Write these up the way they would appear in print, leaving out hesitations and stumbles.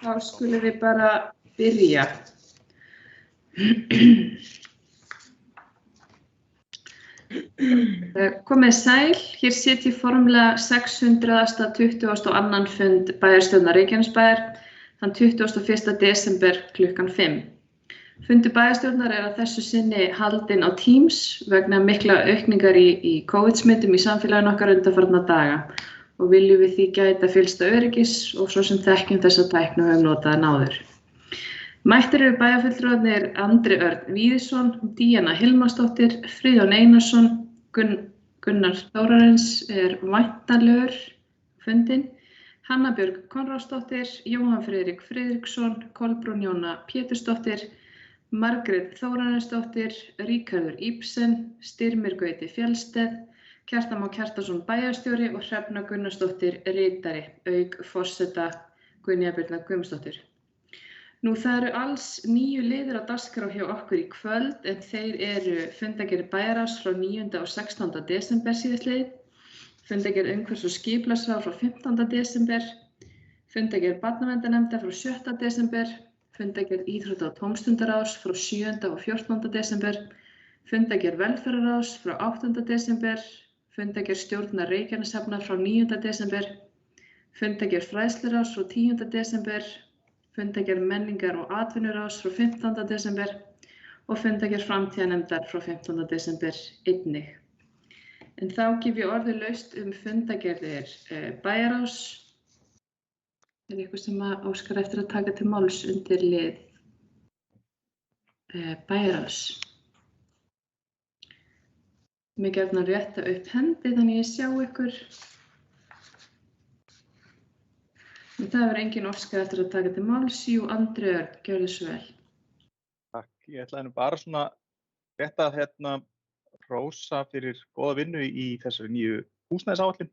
Þá skulum við bara byrja. Komið sæl, hér sit ég formlega 622. fund bæjarstjórnar Reykjanesbæjar þann 21. desember klukkan 5. Fundur bæjarstjórnar að þessu sinni haldinn á Teams vegna mikla aukningar í COVID-smittum í samfélaginu okkar undanfarna daga og viljum við því gæta fyllsta öryggis og svo sem þekkjum þessa tækni og höfum notað hana áður. Mættir eru bæjarfulltrúarnir Andri Örn Víðisson, Díana Hilmarsdóttir, Friðjón Einarsson, Gunnar Þórarins væntanlegur fundinn, Hanna Björg Konráðsdóttir, Jóhann Friðrik Friðriksson, Kolbrún Jóna Pétursdóttir, Margrét Þórarinsdóttir, Ríkharður Ibsen, Styrmir Gauti Fjellsteð, Kjartan Má Kjartansson bæjarstjóri og Hrefna Gunnarsdóttir ritari, auk forseta Guðnýja Birna Guðmundsdóttir. Nú það eru alls 9 liðir á dagskrá hjá okkur í kvöld en þeir eru fundargerð bæjarráðs frá 9. og 16. desember síðastliðið, fundargerð umhverfis- og skipulagsráðs frá 15. desember, fundargerð barnaverndarnefndar frá 7. desember, fundargerð íþrótta- og tómstundaráðs frá 7. og 14. desember, fundargerð velferðarráðs frá 8. desember, fundargerð stjórnar Reykjaneshafnar frá 9. desember, fundargerð fræðsluráðs frá 10. desember, fundargerð menningar- og atvinnuráðs frá 15. desember og fundargerð framtíðarnefndar frá 15. desember einnig. En þá gef ég orðið laust fundargerðir bæjarráðs. Er eitthvað sem óskar eftir að taka til máls undir lið bæjarráðs? Mig gjarnan rétta upp hendi þannig ég sjá ykkur. En það er engin óskar eftir að taka til máls. Jú, Andri Örn, gjörðu svo vel. Takk, ég ætlaði nú bara svona rétt að hrósa fyrir góða vinnu í þessari nýju húsnæðisáætlun.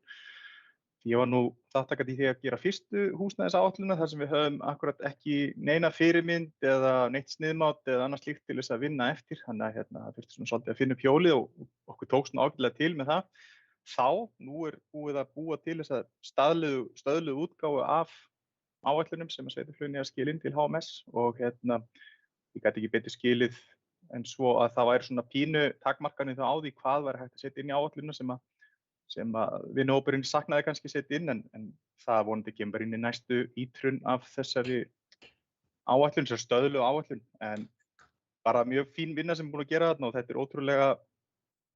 Ég var nú þátttakandi í því að gera fyrstu húsnæðisáætlunina þar sem við höfum akkurat ekki neina fyrirmynd eða neitt sniðmát eða annað slíkt til þess að vinna eftir. Þannig að það þurfti svona svolítið að finna upp hjólið og okkur tókst nú ágætlega til með það. Nú er búið að búa til þessa stöðluðu útgáfu af áætlunum sem að sveitarfélögin eru að skila inn til HMS og ég gat ekki betur skilið en svo að það væri svona pínu takmarkanir þá á því hvað væri hægt að setja inn í áætlunina sem að vinnuhópurinn saknaði kannski setja inn en það vonandi kemur inn í næstu ítrun af þessari áætlun, þessari stöðluðu áætlun. En bara mjög fín vinna sem er búin að gera þarna og þetta er ótrúlega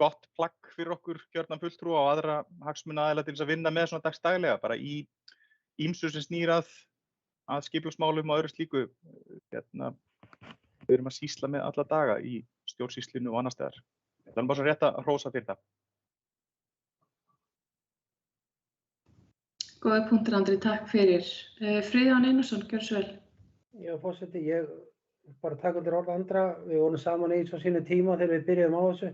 gott plagg fyrir okkur kjörna fulltrúa og aðra hagsmunaaðila til þess að vinna með svona dagsdaglega bara í ýmsu sem snýr að skipulagsmálum og öðru slíku. Við erum að sýsla með alla daga í stjórnsýslinu og annars staðar. Það er bara svo rétt að hrósa fyrir það. Góða punktur Andri, takk fyrir. Friðjón Einarsson, gjörðu svo vel. Já, forseti, ég bara taka undir orð Andra. Við vorum saman í sínu tíma þegar við byrjuðum á þessu.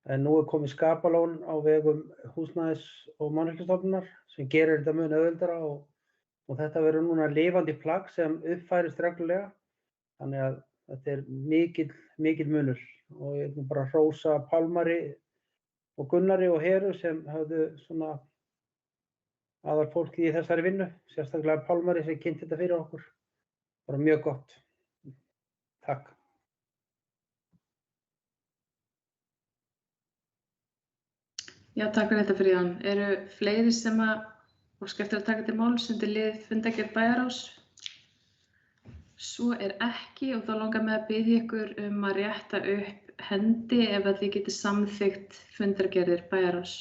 En nú er komið skapalón á vegum húsnæðis- og mannvirkjastofnunar sem gerir þetta mun auðveldara og þetta verður núna lifandi plagg sem uppfærist reglulega. Þannig að þetta er mikill munur og ég vil bara hrósa Pálmari og Gunnari og Heru sem höfðu svona aðalfólkið í þessari vinnu, sérstaklega Pálmari sem kynnti þetta fyrir okkur. Bara mjög gott. Takk. Já, takk fyrir þetta Friðjón. Eru fleiri sem óska eftir að taka til máls undir lið fundargerð bæjarráðs? Svo er ekki og þá langar mig að biðja ykkur að rétta upp hendi ef að þið getið samþykkt fundargerðir bæjarráðs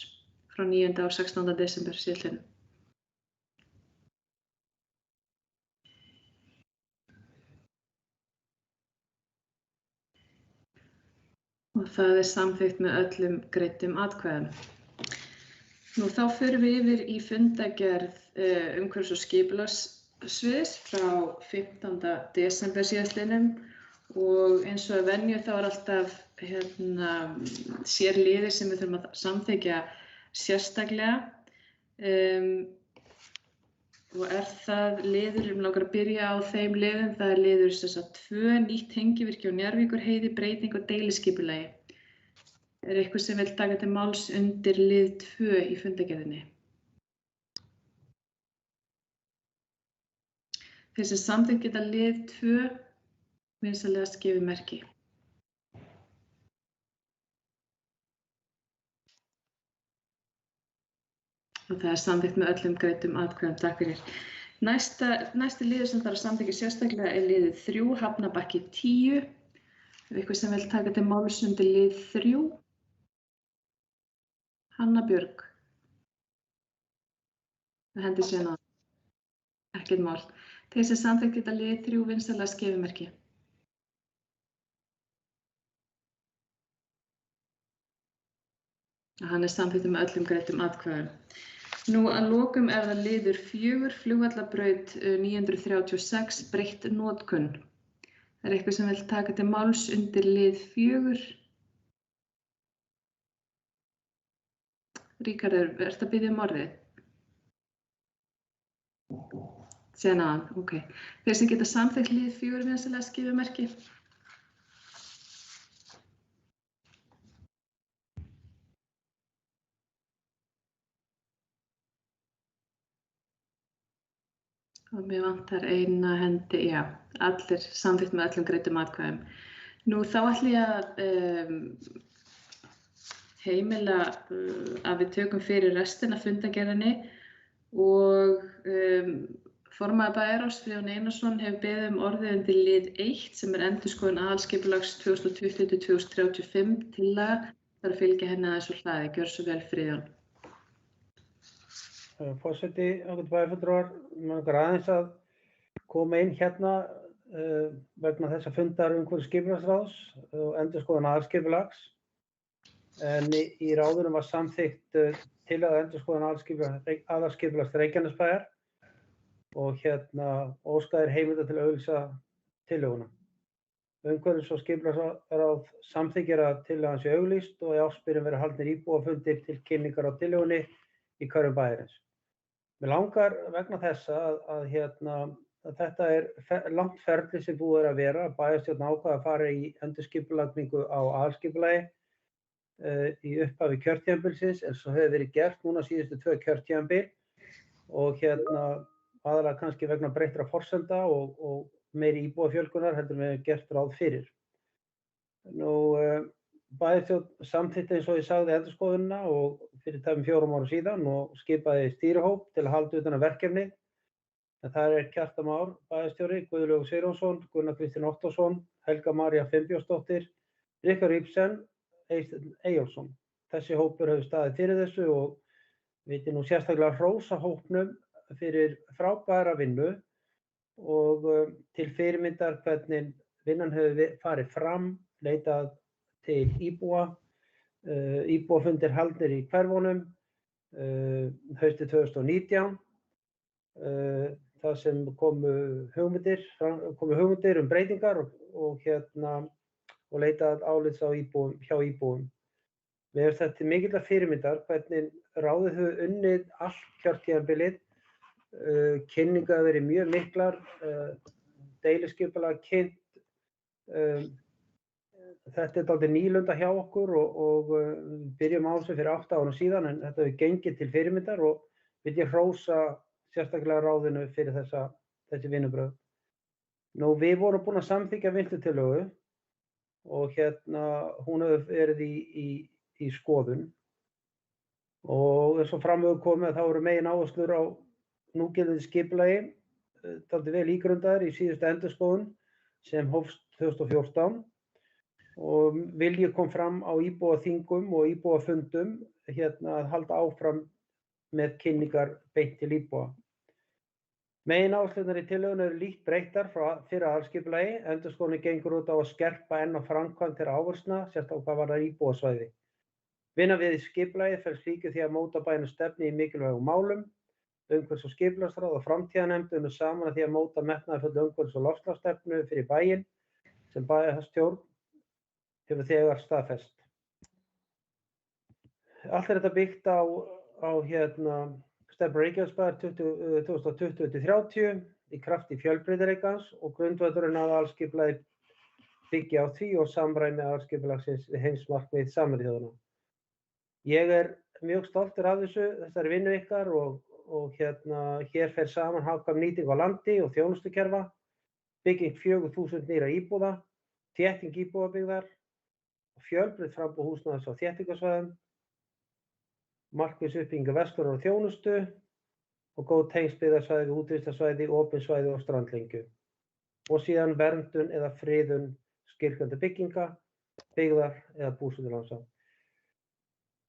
frá 9. og 16. desember síðastliðnum. Og það er samþykkt með öllum greiddum atkvæðum. Nú þá förum við yfir í fundargerð umhverfis- og skipulagssviðs frá 15. desember síðastliðnum og eins og að venju þá er alltaf sér liðir sem við þurfum að samþykkja sérstaklega og það liður, langar að byrja á þeim liðum, það er liður 2, nýtt tengivirki á Njarðvíkurheiði, breyting á deiliskipulagi. Er eitthvað sem vill taka til máls undir lið 2 í fundargerðinni? Þeir sem samþykkt geta lið 2 vinsamlegast gefið merki. Og það samþykkt með öllum greiddum atkvæðum. Takk fyrir. Næsti liður sem þarf að samþykkja sérstaklega liðið 3, Hafnabakki 10. Eitthvað sem vil taka til máls undir lið 3? Hanna Björg. Það hendi síðan að. Ekkert mál. Þeir sem samþykkt geta lið 3 vinsamlegast gefið merki. Hann samþykkt með öllum greiddum atkvæðum. Nú að lokum það liður 4, Flugvallabraut 936, breytt notkun. Það eitthvað sem vil taka til máls undir lið 4? Ríkharður, ertu að biðja orðið? Síðan aðan, ok. Þeir sem geta samþykkt lið 4 vinsamlegast gefið merki. Og mér vantar eina hendi, já, allir samþykkt með öllum greiddum atkvæðum. Nú þá ætla ég að heimila að við tökum fyrir restina af fundargerðinni og formaður bæjarráðs Friðjón Einarsson hefur beðið orðið undir lið 1 sem endurskoðun aðalskipulags 2020-2035 tillaga. Það að fylgja henni aðeins úr hlaði. Gjörðu svo vel, Friðjón. Forseti, ágætu bæjarfulltrúar, mig langar aðeins að koma inn hérna vegna þessa fundar umhverfis skipulagsráðs og endurskoðun aðalskipulags. En í ráðunum var samþykkt tillaga endurskoðun aðalskipulags Reykjanesbæjar og óskaði heimilda til að auglýsa tillöguna. Umhverfis- og skipulagsráð samþykkir að tillagan sé auglýst og í ársbyrjun verði haldnir íbúafundir til kynningar á tillögunni í hverjum bæjarins. Mig langar vegna þessa að þetta langt ferli sem búið að vera, bæjarstjórn ákvað að fara í endurskipulagningu á aðalskipulagi í upphafi kjörtímabilsins, en svo hefur verið gert núna síðustu 2 kjörtímabil og aðalega kannski vegna breyttra forsenda og meiri íbúafjölgunar heldur við gert ráð fyrir. Nú, bæjarstjórn samþykkti eins og ég sagði endurskoðunina og fyrir tæpum 4 árum síðan og skipaði stýrihóp til að halda utan um verkefnið. En það Kjartan Már, bæjarstjóri, Guðlaugur Sigurjónsson, Gunnar Kristinn Óttarsson, Helga María Finnbjörnsdóttir, Ríkharður Ibsen, Eysteinn Eyjólfsson. Þessi hópur hefur staðið fyrir þessu og við nú sérstaklega hrósa hópnum fyrir frábæra vinnu og til fyrirmyndar hvernig vinnan hefur farið fram, leitað til íbúa, íbúafundir haldnir í hverfunum haustið 2019, þar sem komu hugmyndir breytingar og leitað álits hjá íbúum. Við hefum þetta til mikillar fyrirmyndar hvernig ráðið hefur unnið allt kjörtímabilið, kynningar hafa verið mjög miklar, deiliskipulag kynnt. Þetta dálítið nýlunda hjá okkur og byrjum á þessu fyrir 8 árum síðan, en þetta hefur gengið til fyrirmyndar og vil ég hrósa sérstaklega ráðinu fyrir þessi vinnubrögð. Nú, við vorum búin að samþykkja vinnslutillögu og hún hefur verið í skoðun og eins og fram hefur komið þá eru megin áherslur á núgildandi skipulagi dálítið vel ígrundaðar í síðustu endurskoðun sem hófst 2014 og vilji kom fram á íbúaþingum og íbúafundum að halda áfram með kynningar beint til íbúa. Megináherslurnar í tillögunni eru lítt breyttar frá fyrra aðalskipulagi. Endurskoðunin gengur út á að skerpa enn á framkvæmd þeirra áherslna, sérstaklega hvað varðar íbúasvæði. Vinna við skipulagið felst líka í því að móta bæjarins stefnu í mikilvægum málum. Umhverfis- og skipulagsráð og framtíðarnefnd unnu saman að því að móta metnaðarfulla umhverfis- og loftslagsstefnu fyrir bæinn sem bæjarstjórn hefur þegar staðfest. Allt þetta byggt á stefnu Reykjanesbæjar 2020-30 í krafti fjölbreytileikans og grundvöllurinn að aðalskipulagið byggja á því og samræmi aðalskipulagsins við heimsmarkmið Sameinuðu þjóðanna. Ég mjög stoltur af þessari vinnu ykkar og og hér fer saman hagkvæm nýting á landi og þjónustukerfa, bygging 4.000 nýrra íbúða, þétting íbúðabyggðar, fjölbreytt framboð húsnæðis á þéttingarsvæðum, markviss uppbygging verslunar og þjónustu og góð tengsl byggðasvæði, útivistarsvæði, opin svæði og strandlengju. Og síðan verndun eða friðun skilgreinda bygginga, byggðar eða búsetulandsa.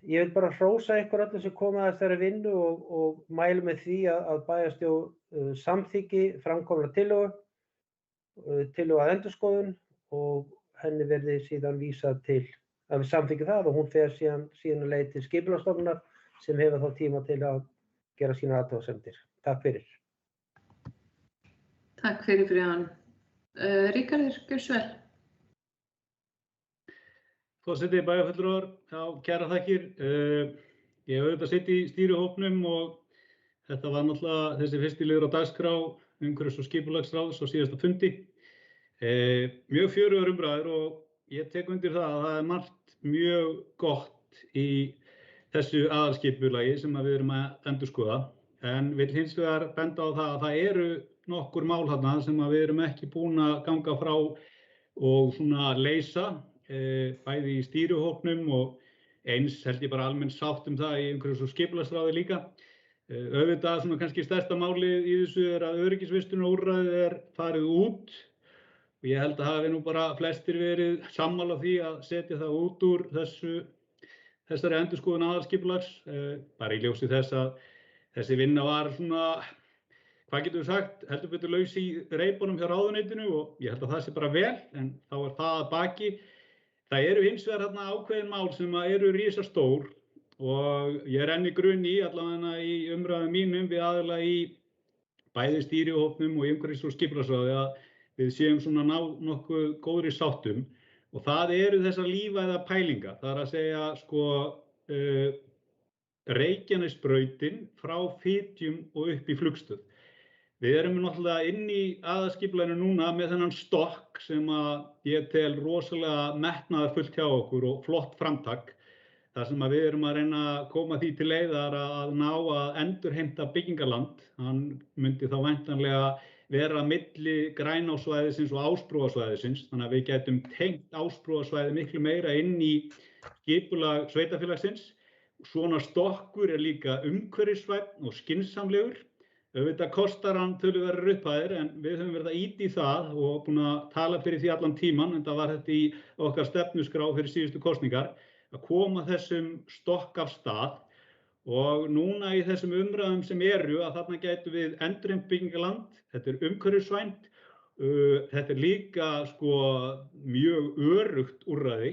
Ég vil bara hrósa ykkur öllum sem koma að þessari vinnu og mælu með því að bæjarstjórn samþykki framkomna tillögu að endurskoðun og henni verði síðan vísað til að við samþykki það og hún fer síðan leið til Skipulagsstofnunar sem hefur þá tíma til að gera sína athugasemdir. Takk fyrir. Takk fyrir Friðjón. Ríkharður, gjörðu svo vel. Forseti, bæjarfulltrúar, kæra þakkir. Ég hef auðvitað sitið í stýrihópnum og þetta var náttúrulega þessi fyrsti liður á dagskrá umhverfis- og skipulagsráðs á síðasta fundi. Mjög fjörugar umræður og ég tek undir það að það margt mjög gott í þessu aðalskipulagi sem við erum að endurskoða. En vil hins vegar benda á það að það eru nokkur mál þarna sem við erum ekki búin að ganga frá og svona leysa. Bæði í stýrihópnum og eins held ég bara almenn sátt það í umhverfis- og skipulagsráði líka. Auðvitað svona kannski stærsta málið í þessu að öryggisvistunarúrræðið farið út og ég held að hafi nú bara flestir verið sammála því að setja það út úr þessari endurskoðun aðalskipulags, bara í ljósi þess að þessi vinna var svona, hvað getum við sagt, heldur betur laus í reipunum hjá ráðuneytinu og ég held að það sé bara vel, en þá það að baki. Það eru hins vegar þarna ákveðin mál sem eru risastór og ég enn í grunni allavega í umræðum mínum við aðila í bæði stýrihópnum og í umhverfis- og skipulagsráði að við séum svona ná nokkuð góðri sáttum og það eru þessar lífæða pælingar. Það að segja sko Reykjanesbrautin frá Fitjum og upp í Flugstöð. Við erum náttúrulega inn í aðalskipulaginu núna með þennan stokk sem að ég tel rosalega metnaðarfullt hjá okkur og flott framtak. þar sem við erum að reyna að koma því til leiðar að ná að endurheimta byggingarland. Hann myndi þá væntanlega vera milli Grænásvæðisins og Ásbrúarsvæðisins, þannig að við getum tengt Ásbrúarsvæði miklu meira inn í skipulag sveitarfélagsins. Svona stokkur líka umhverfisvænn og skynsamlegur. Auðvitað kostar hann töluverðar upphæðir en við höfum verið að ýta í það og búin að tala fyrir því allan tíman, en það var þetta í okkar stefnuskrá fyrir síðustu kosningar, að koma þessum stokk af stað. Og núna í þessum umræðum sem eru að þarna gætu við endurheimt byggingarland, þetta umhverfisvænt, þetta líka mjög öruggt úrræði,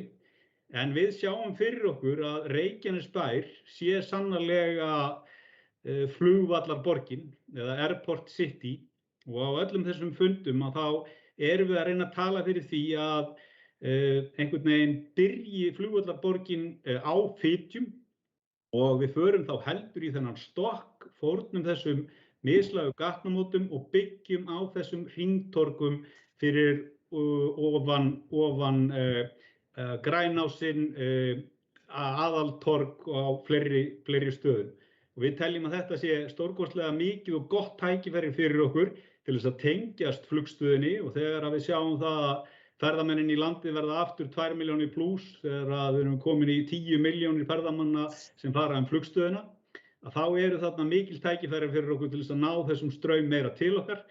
en við sjáum fyrir okkur að Reykjanesbær sé sannarlega flugvallarborgin eða Airport City, og á öllum þessum fundum að þá erum við að reyna að tala fyrir því að einhvern veginn byrji flugvallarborgin á Fitjum og við förum þá heldur í þennan stokk, fórnum þessum mislægu gatnamótum og byggjum á þessum hringtorgum fyrir ofan Grænásinn, aðaltorg og á fleiri stöðum. Og við teljum að þetta sé stórkostlega mikið og gott tækifæri fyrir okkur til þess að tengjast flugstöðinni, og þegar við sjáum það að ferðamennin í landi verða aftur 2 milljónir pluss, þegar við erum komin í 10 milljónir ferðamanna sem fara flugstöðina, að þá eru þarna mikil tækifæri fyrir okkur til þess að ná þessum straum meira til okkar.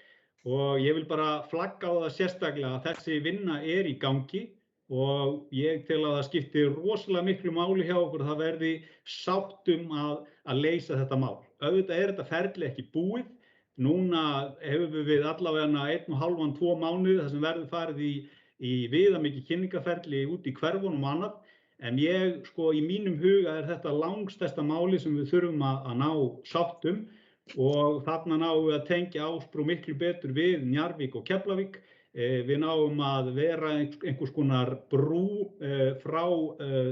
Og ég vil bara flagga á það sérstaklega að þessi vinna í gangi og ég tel að það skipti rosalega miklu máli hjá okkur að það verði sátt að leysa þetta mál. Auðvitað þetta ferli ekki búið. Núna hefur við allavega 1,5–2 mánuði þar sem verður farið í viðamikið kynningarferli út í hverfunum og annað. En í mínum huga þetta langstærsta máli sem við þurfum að ná sátt og þarna náum við að tengja Ásbrú miklu betur við Njarðvík og Keflavík. Við náum að vera einhvers konar brú frá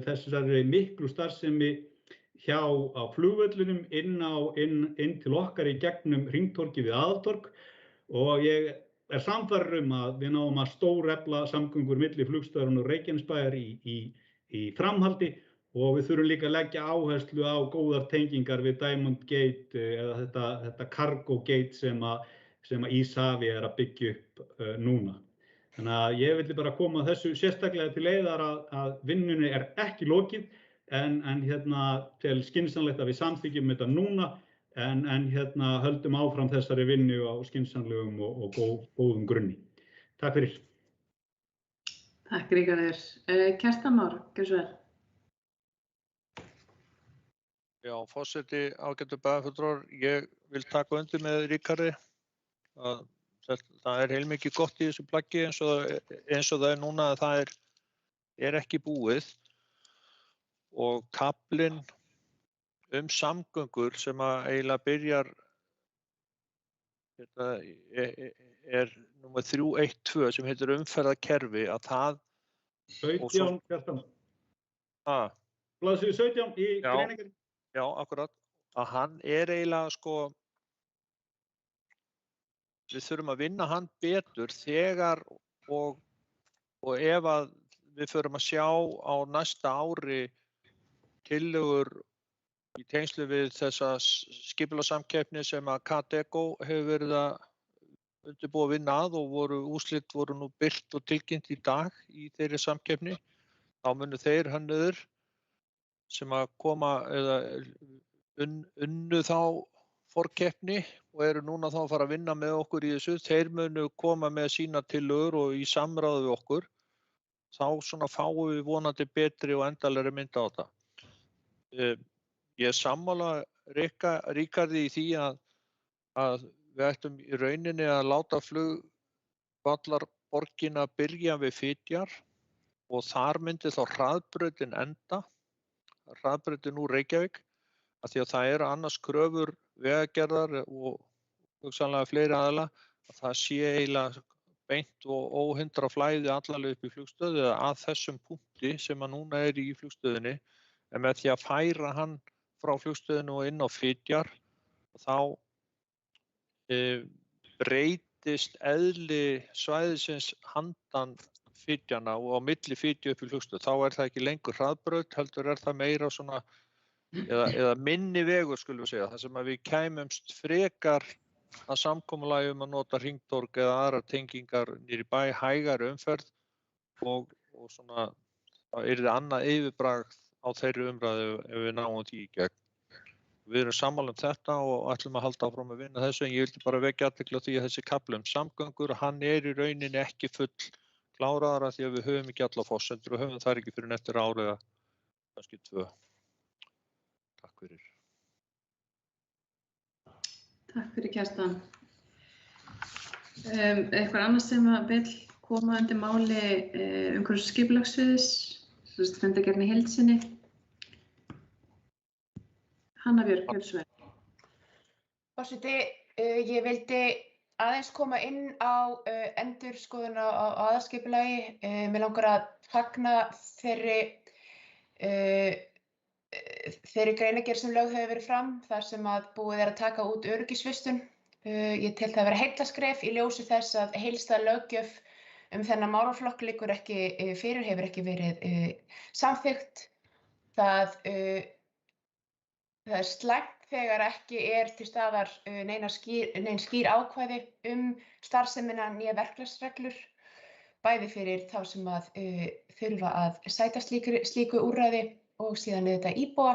þessari miklu starfsemi hjá á flugvöllunum inn til okkar í gegnum hringtorgið við aðaltorg, og ég sannfærður að við náum að stórefla samgöngur milli Flugstöðvarinnar og Reykjanesbæjar í framhaldi, og við þurfum líka að leggja áherslu á góðar tengingar við Diamond Gate eða þetta Cargo Gate sem Isavia að byggja upp núna. Þannig að ég vildi bara koma þessu sérstaklega til leiðar að vinnunni ekki lokið en tel skynsamlegt að við samþykkjum þetta núna en höldum áfram þessari vinnu á skynsamlegum og góðum grunni. Takk fyrir. Takk Ríkharður. Kjartan Már, gjörðu svo vel. Já, forseti, ágætu bæjarfulltrúar, ég vil taka undir með Ríkharði að það heilmikið gott í þessu plaggi eins og það núna að það ekki búið og kaflinn samgöngur sem að eiginlega byrjar númer 312 sem heitir umferðarkerfi að það 17, Kjartan. Blaðsíðu 17 í greiningarni. Já, akkurat. Að hann eiginlega við þurfum að vinna hann betur þegar og ef að við förum að sjá á næsta ári tillögur í tengslu við þessa skipulagssamkeppni sem að Kadeco hefur verið að undirbúa að vinna að og úrslit voru nú birt og tilkynnt í dag í þeirri samkeppni. Þá munu þeir hönnuðir sem að koma eða unnu þá forkeppni og eru núna þá að fara að vinna með okkur í þessu. Þeir munu koma með sína tillögur og í samráði við okkur. Þá fáum við vonandi betri og endanlegri mynd á þetta. Ég sammála Ríkharði í því að við ættum í rauninni að láta flugvallarborgina byrja við Fitjar og þar myndi þá hraðbrautin enda, hraðbrautin úr Reykjavík, af því að það annars kröfur vegagerðar og hugsanlega fleiri aðila að það sé eiginlega beint og óhindrað flæði allalega upp í flugstöð eða að þessum punkti sem að núna í flugstöðinni en með því að færa hann frá flugstöðinu og inn á Fitjar og þá breytist eðli svæðisins handan Fitjana og á milli Fitju upp í flugstöð. Þá það ekki lengur hraðbraut, heldur það meira svona eða minni vegur skulum við segja. Það sem að við kæmumst frekar að samkomulagi að nota hringtorg eða aðrar tengingar niður í bæ, hægari umferð og svona það yrði annað yfirbragð á þeirri umræðu ef við náum því í gegn. Við erum sammála þetta og ætlum að halda áfram að vinna þessu en ég vildi bara vekja athygli á því að þessi kafli samgöngur, hann í rauninni ekki full kláraðar af því að við höfum ekki alla forsendur og höfum það ekki fyrir eftir ári eða kannski 2. Takk fyrir. Takk fyrir Kjartan. Eitthvað annars sem að vill koma undir máli umhverfis- og skipulagssviðs, fundargerðin í heild sinni? Hanna Björk, gjörðu svo vel. Forseti, ég vildi aðeins koma inn á endurskoðun á aðalskipulagi. Mig langar að fagna þeirri greinargerð sem lögð hefur verið fram þar sem að búið að taka út öryggisvistun. Ég tel það vera heillaskref í ljósi þess að heildstæð löggjöf þennan málaflokk liggur ekki fyrir, hefur ekki verið samþykkt. Það slæmt þegar ekki til staðar nein skýr ákvæði starfsemina nýja verklagsreglur, bæði fyrir þá sem að þurfa að sæta slíku úrræði og síðan auðvitað íbúa.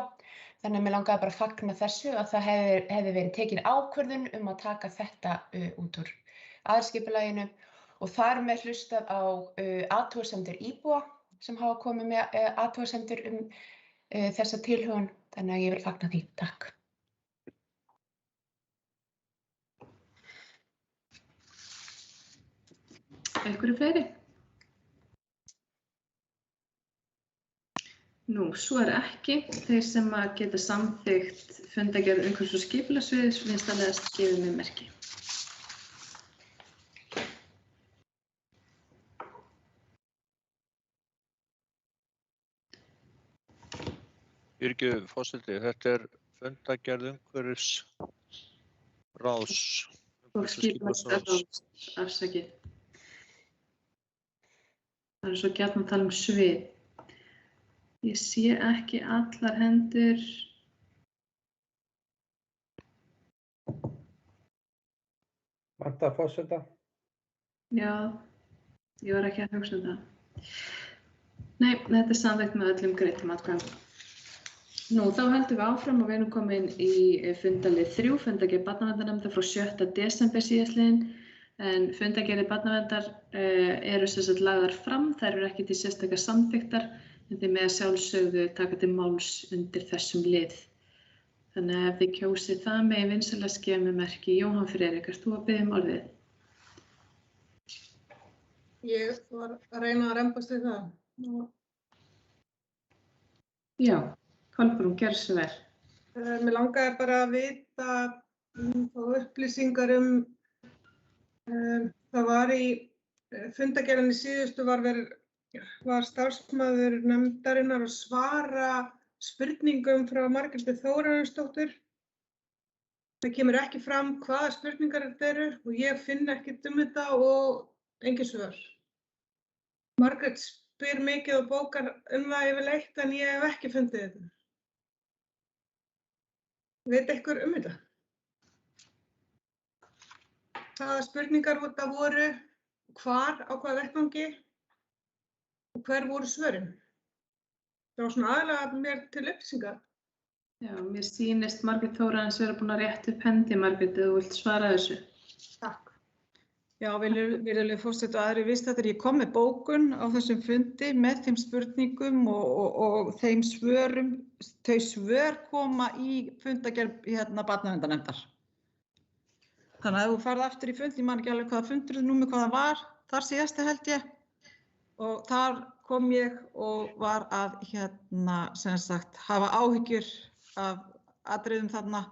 Þannig að mig langaði bara að fagna þessu að það hefði verið tekin ákvörðun að taka þetta út úr aðalskipulaginu og þar með hlustað á athugasemdir íbúa sem hafa komið með athugasemdir þessa tilhögun. Þannig að ég vil fagna því. Takk. Einhverju fleiri? Nú, svo ekki. Þeir sem að geta samþykkt fundargerð umhverfis- og skipulagssviðs vinsamlegast gefið mér merki. Fyrirgefðu, forseti, þetta fundargerð umhverfisráðs. Og skipulagsráðs, afsakið. Það svo gjarnan að tala svið. Ég sé ekki allar hendur. Vantar forseta. Já, ég var ekki að hugsa það. Nei, þetta er samþykkt með öllum greiddum atkvæðum. Nú, þá höldum við áfram og við erum komin í fundalið 3, fundargerð barnaverndarnefndar frá 7. desember síðastliðinn. En fundargerðir barnaverndar eru sem sagt lagðar fram, þær eru ekki til sérstakar samþykktar, en þið með sjálfsögðu taka til máls undir þessum lið. Þannig að ef þið kjósið það með vinsæla skemmumerki. Jóhann Friðrik, ert þú að biðja orðið? Ég var að reyna að rembast við það. Já, Kolbrún, gjörðu svo vel. Mér langaði bara að vita og upplýsingar það var í fundargerðinni síðustu var starfsmaður nefndarinnar að svara spurningum frá Margréti Þórarinsdóttur. Það kemur ekki fram hvaða spurningar þetta eru og ég finn ekkert þetta og engin svör. Margrét spyr mikið og bókar það yfirleitt en ég hef ekki fundið þetta. Veit einhver þetta? Hvaða spurningar þetta voru, hvar, á hvaða vettvangi og hver voru svörin? Það var svona aðalega mér til upplýsingar. Já, mér sýnist Margrét Þórarins vera búin að rétta upp hendi, Margrét, ef þú vilt svara þessu. Takk. Já, virðulegur forseti og aðrir viðstaddir, ég kom með bókun á þessum fundi með þeim spurningum og þeim svörum. Þau svör koma í fundargerð barnaverndarnefndar. Þannig að ef þú farð aftur í fund, ég man ekki alveg hvaða fundur númer hvað það var, þar síðasta held ég. Og þar kom ég og var að sem sagt hafa áhyggjur af atriðum þarna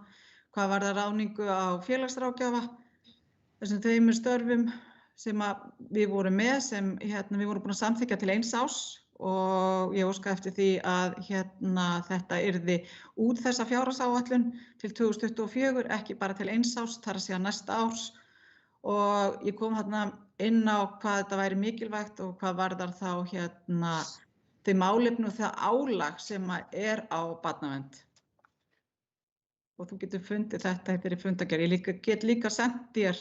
hvað varðar ráðningu á félagsráðgjafa. Þessum 2 störfum sem við vorum með, sem við vorum búin að samþykkja til 1 árs og ég óska eftir því að þetta yrði út þessa fjárhagsáætlun til 2024, ekki bara til 1 árs, þar að segja næsta árs. Og ég kom inn á hvað þetta væri mikilvægt og hvað varðar þá þau málefni og það álag sem er á barnavernd. Og þú getur fundið þetta í fundargerð. Ég get líka sent þér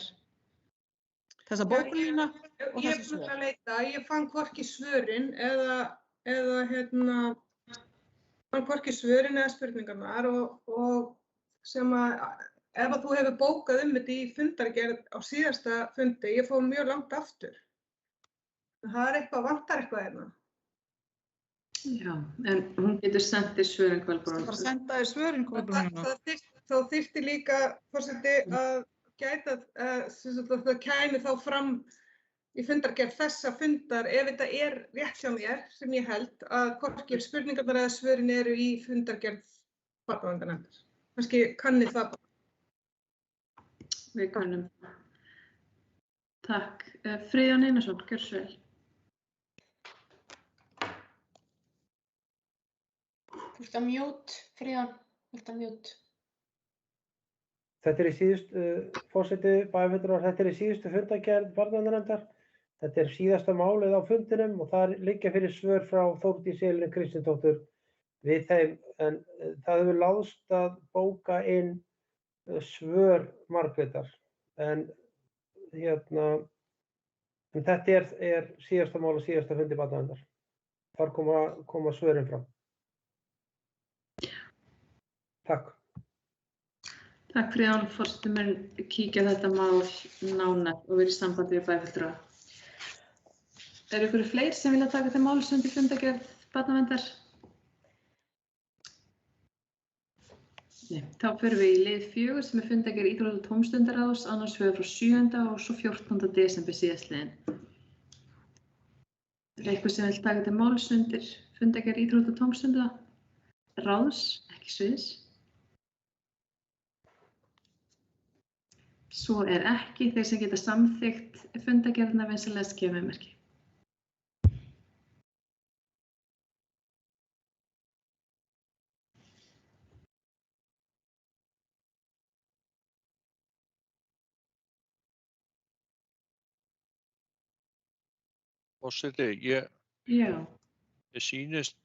þessa bókunina og Ég þessi svör. að leita, ég fann hvorki svörin eða fann hvorki svörin eða spurningarnar og sem ef þú hefur bókað þetta í fundargerð á síðasta fundi, ég fór mjög langt aftur. Það vantar eitthvað hérna. Já, en hún getur sendt þér svörin, Kolbrún. Bara senda þér svörin, Kolbrún. Þá þyrfti líka forseti að gæta það kæmi þá fram í fundargerð þessa fundar ef þetta er rétt hjá mér sem ég held að hvorki spurningarnar eða svörin eru í fundargerð barnaverndarnefndar. Kannski kannið það bara. Við kannum. Takk. Friðjón Einarsson, gjörðu svo vel. Þú ert að mute, Friðjón, þú ert að mute. Þetta er í síðustu, forseti bæjarfulltrúar, þetta er í síðustu fundargerð barnaverndarnefndar. Þetta er síðasta málið á fundinum og það liggja fyrir svör frá Þórdísi Elínu Kristjánsdóttur við þeim. En það hefur láðst að bóka inn svör Margrétar. En þetta er síðasta mál og síðasta fundi barnaverndarnefndar. Þar koma svörin fram. Takk. Takk Friðjón, forseti mun kíkja þetta mál nánar og vera í sambandi við bæjarfulltrúa. Eru ykkur fleiri sem vilja taka til máls undir fundargerð barnaverndar? Nei, þá förum við í lið 4 sem er fundargerð íþrótta- og tómstundaráðs, annars vegar frá 7. og svo 14. desember síðastliðinn. Er eitthvað sem vil taka til máls undir fundargerð íþrótta- og tómstundaráðs, ekki sviðs? Svo er ekki, þeir sem geta samþykkt fundargerðina vinsamlega skemmumerki. Forseti, Já. ég sýnist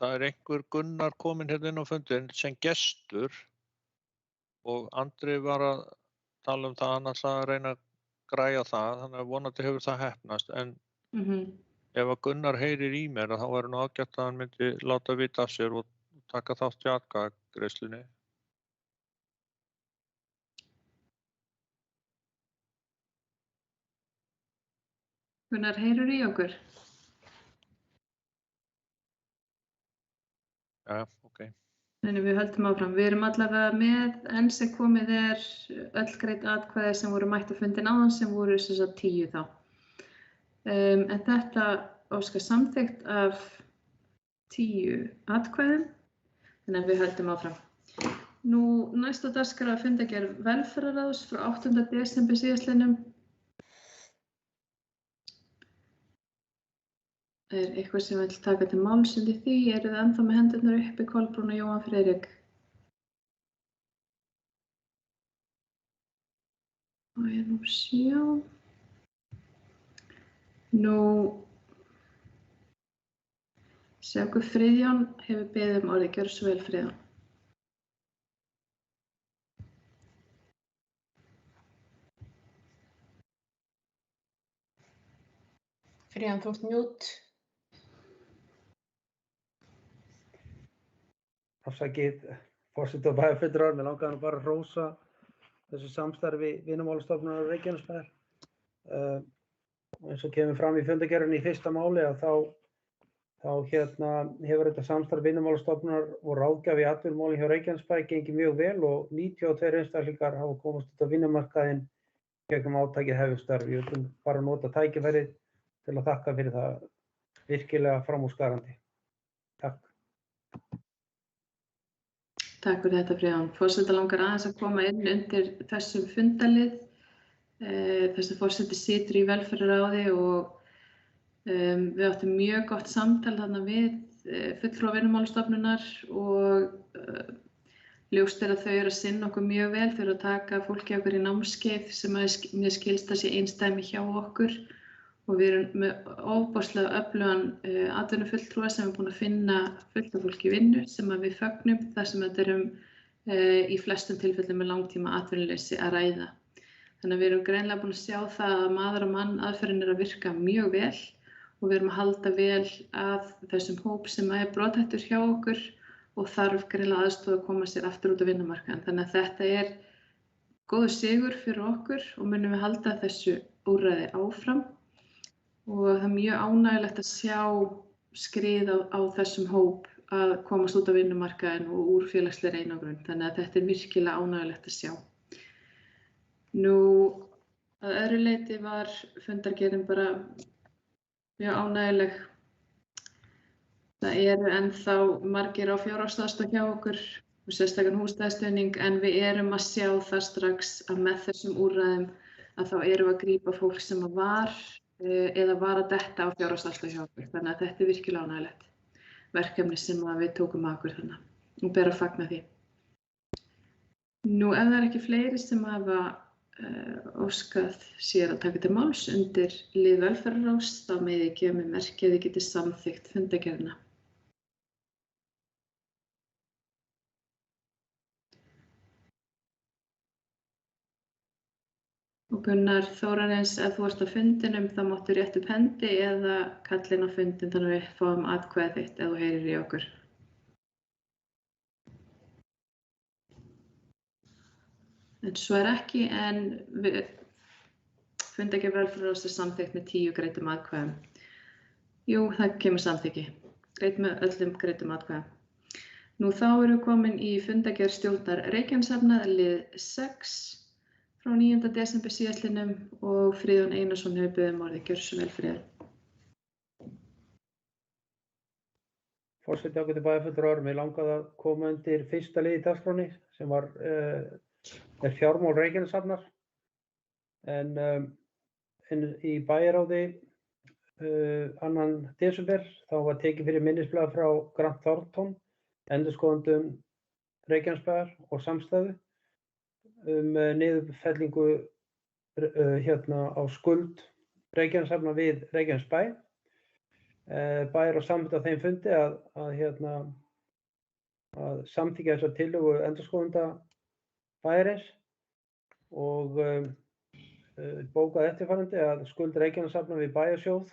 það einhver Gunnar kominn hérna inn á fundin sem gestur og Andri var að tala það, hann ætlaði að reyna að græja það, þannig að vonandi hefur það heppnast, en ef að Gunnar heyrir í mér þá væri nú ágætt að hann myndi láta vita af sér og taka þátt í atkvæðagreiðslunni. Gunnar, heyrir í okkur? Já, ok. Þannig við höldum áfram. Við erum allavega með enn sem komið öll greidd atkvæði sem voru mætt á fundin áðan sem voru sem sagt 10 þá. En þetta óskar samþykkt af 10 atkvæðum, þannig að við höldum áfram. Nú næst á dagskrá fundargerð velferðarráðs frá 8. desember síðastliðnum. Eitthvað sem vill taka til máls undir því? Eru þið ennþá með hendurnar uppi, Kolbrún og Jóhann Friðrik? Og ég nú sjá. Nú sjá hvað Friðjón hefur beðið orðið. Gjörðu svo vel, Friðjón. Friðjón, þú ert mute. Afsakið, forseti og bæjarfulltrúar, mig langaði nú bara að hrósa þessu samstarfi Vinnumálastofnunar Reykjanesbæjar. Eins og kemur fram í fundargerðinni í fyrsta máli að þá hefur þetta samstarf Vinnumálastofnunar og ráðgjafi í atvinnumáli hjá Reykjanesbæ gengið mjög vel og 92 einstaklingar hafa komist út á vinnumarkaðinn gegnum átakið Hefjum Ég vil bara nota tækifærið til að þakka fyrir það virkilega framúrskarandi. Takk. Takk fyrir þetta, Friðjón. Forseti langar aðeins að koma inn undir þessum fundalið. Þessi forseti situr í velferðarráði og við áttum mjög gott samtal þarna við fulltrúa Vinnumálastofnunar og ljóst að þau eru að sinna okkur mjög vel. Þau eru að taka fólki okkur í námskeið sem mér skilst að sé einsdæmi hjá okkur og við erum með ofboðslega öflugan atvinnufulltrúa sem er búin að finna fullt af fólki í vinnu sem við fögnum þar sem þetta í flestum tilfellum með langtíma atvinnuleysi að ræða. Þannig að við erum greinilega búin að sjá það að maður og mann aðferðin að virka mjög vel og við erum að halda vel að þessum hóp sem er brothættur hjá okkur og þarf greinilega aðstoð að koma sér aftur út á vinnumarkaðinn. Þannig að þetta góður sigur fyrir okkur og munum við halda þessu úrræði áfram. Og það er mjög ánægjulegt að sjá skrið á þessum hóp að komast út á vinnumarkaðinn og úr félagslegri einangrun. Þannig að þetta virkilega ánægjulegt að sjá. Nú, að öðru leyti var fundargerðin bara mjög ánægjuleg. Það eru ennþá margir á fjárhagsaðstoð hjá okkur og sérstakan húsnæðisstuðning en við erum að sjá það strax að með þessum úrræðum að þá erum við að grípa fólk sem var að detta á fjárhagsaðstoð hjá okkur. Þannig að þetta virkilega ánægjulegt verkefni sem við tókum að okkur þannig og ber að fagna því. Nú, ef það ekki fleiri sem hafa óskað sér að taka til máls undir lið velferðarráðs, þá megi ég gefa mig merki að þið getið samþykkt fundargerðina. Og Gunnar Þórarins, ef þú ert á fundinum, þá máttu rétt upp hendi eða kalla inn á fundin þannig að við fáum atkvæðið þitt ef þú heyrir í okkur. En svo ekki, en fundargerð velferðarráðs samþykkt með 10 greiddum atkvæðum. Jú, það kemur samþykki. Greidd með öllum greiddum atkvæðum. Nú þá erum við komin í fundargerð stjórnar Reykjaneshafnar, lið 6 frá 9. desember síðastliðnum og Friðjón Einarsson hefur beðið orðið. Gjörðu svo vel, Friðjón. Forseti ágætu bæjarfulltrúar, mig langaði að koma undir fyrsta lið í dagskránni sem er fjármál Reykjaneshafnar. En í bæjarráði 2. desember þá var tekið fyrir minnisblað frá Grant Thornton, endurskoðendum Reykjanesbæjar og samstæðu niðurfellingu á skuld Reykjaneshafnar við Reykjanesbæ. Bær og samþykkt á þeim fundi að samþykkja þessa tillögu endurskoðenda bæjarins og bókað eftirfarandi að skuld Reykjaneshafnar við bæjarsjóð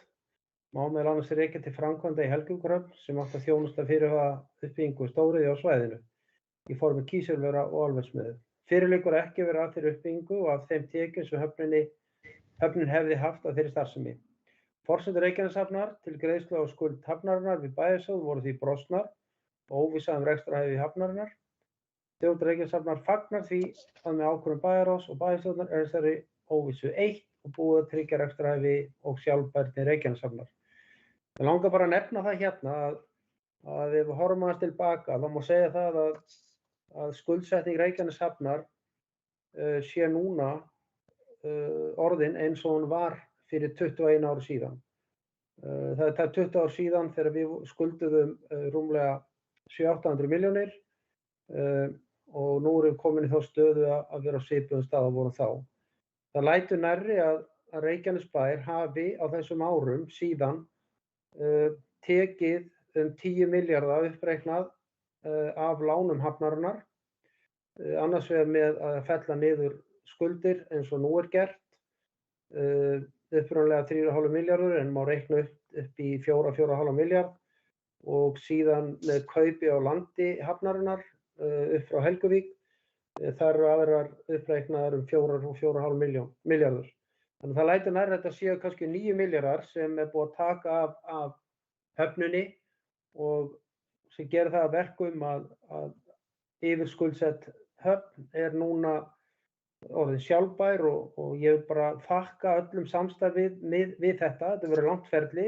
má meðal annars rekja til framkvæmda í Helguvíkurhöfn sem átti að þjónusta fyrirhugaða uppbyggingu stóriðju á svæðinu í formi kísilvera og álverksmiðju. Fyrir liggur ekki vera að þeirri uppbyggingu og af þeim tekjum sem höfnin hefði haft af þeirri starfsemi. Forsendur Reykjaneshafnar til greiðslu á skuld hafnarinnar við bæjarsjóð voru því brostnar og óvissa rekstrarhæfi hafnarinnar. Stjórn Reykjaneshafnar fagnar því að með ákvörðun bæjarráðs og bæjarstjórnar þessari óvissu eytt og búið að tryggja rekstrarhæfi og sjálfbærni Reykjaneshafnar. Ég langar bara að nefna það hérna að ef við horfum aðeins tilbaka þá má segja það að skuldsetning Reykjaneshafnar sé núna orðin eins og hún var fyrir 21 ári síðan. Það er 20 ár síðan þegar við skulduðum rúmlega 700-800 milljónir og nú erum við komin í þá stöðu að vera á svipuðum stað og vorum þá. Það lætur nærri að Reykjanesbær hafi á þessum árum síðan tekið 10 milljarða uppreiknað af lánum hafnarinnar, annars vegar með að fella niður skuldir eins og nú gert, upprunalega 3,5 milljarður en má reikna upp í 4,5 milljarð og síðan með kaupi á landi hafnarinnar upp frá Helguvík, þar eru aðrar uppreiknaðar 4,5 milljarður. Þannig að það lætur nærri að þetta séu kannski 9 milljarðar sem búið að taka af höfninni og sem gerir það að verkum að yfirskuldsett höfn núna orðin sjálfbær og ég vil bara þakka öllum samstarfið við þetta. Þetta verður langt ferli.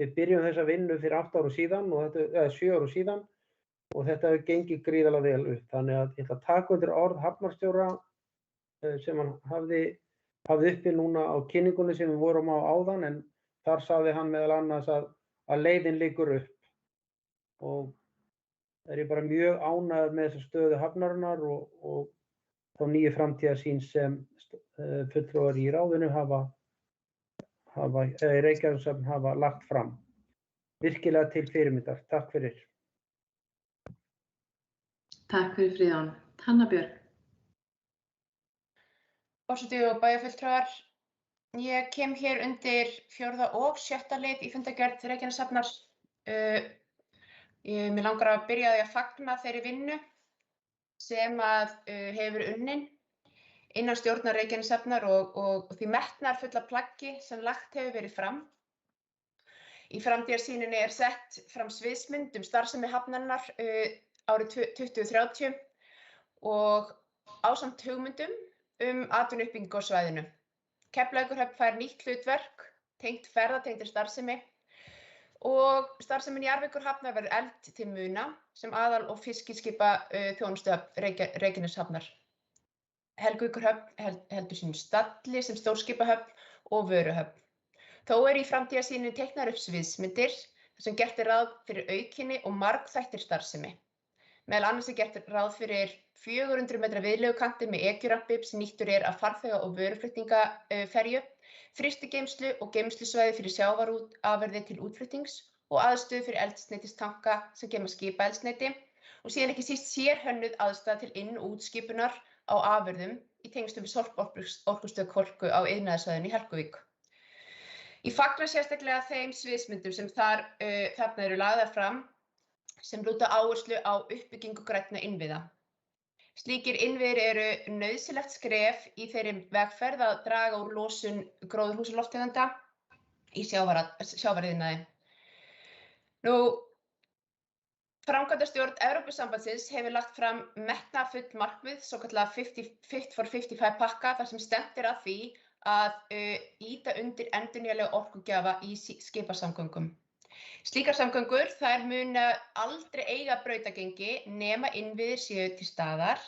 Við byrjum þessa vinnu fyrir 8 árum síðan og 7 árum síðan og þetta hefur gengið gríðarlega vel upp. Þannig að ég ætla að taka undir orð hafnarstjóra sem hann hafði uppi núna á kynningunni sem við vorum á áðan en þar sagði hann meðal annars að leiðin liggur upp og er ég bara mjög ánægður með þessa stöðu hafnarinnar og þá nýju framtíðarsýn sem fulltrúar í ráðinu Reykjaneshöfn hafa lagt fram. Virkilega til fyrirmyndar. Takk fyrir. Takk fyrir Fríðan. Hanna Björg. Forseti og bæjarfulltrúar, ég kem hér undir 4. og 6. lið í fundargerð Reykjaneshafnar. Mig langar að byrja á því að fagna þeirri vinnu sem hefur unnin innan stjórnar Reykjaneshafnar og því metnaðarfulla plaggi sem lagt hefur verið fram. Í framtíðarsýninni sett fram sviðsmynd starfsemi hafnarinnar árið 2030 og ásamt hugmyndum atvinnuuppbyggingu á svæðinu. Keflavíkurhöfn fær nýtt hlutverk, tengt ferðatengdri starfsemi og starfsemin Njarðvíkurhafnar verður efld til muna sem aðal- og fiskiskipa þjónustustöð Reykjaneshafnar. Helguvíkurhöfn heldur sínum stalli sem stórskipahöfn og vöruhöfn. Þó í framtíðarsýninni teiknaðar upp sviðsmyndir þar sem gert ráð fyrir aukinni og margþættri starfsemi. Meðal annars gert ráð fyrir 400 metra viðlegukanti með ekjurampi sem nýttur af farþega- og vöruflutningaferju, frystigeymslu og geymslusvæði fyrir sjávarafurðir til útflutnings og aðstöðu fyrir eldsneytistanka sem geyma skipaeldsneyti og síðan ekki síst sérhönnuð aðstaða til inn- og útskipunar á afurðum í tengslum við sorporkustöð Kolku á iðnaðarsvæðinu í Helguvík. Ég fagna sérstaklega þeim sviðsmyndum sem þarna eru lagðar fram sem lúta áherslu á uppbyggingu grænna innviða. Slíkir innviðir eru nauðsynlegt skref í þeirri vegferð að draga úr losun gróðurhúsalofttegunda í sjávarútvegi. Framkvæmdastjórn Evrópusambandsins hefur lagt fram metnaðarfull markmið, svokallað Fit for 55 pakka, þar sem stefnt að því að ýta undir endurnýjanlega orkugjafa í skipasamgöngum. Slíkar samgöngur þær munu aldrei eiga brautargengi nema innviðir séu til staðar,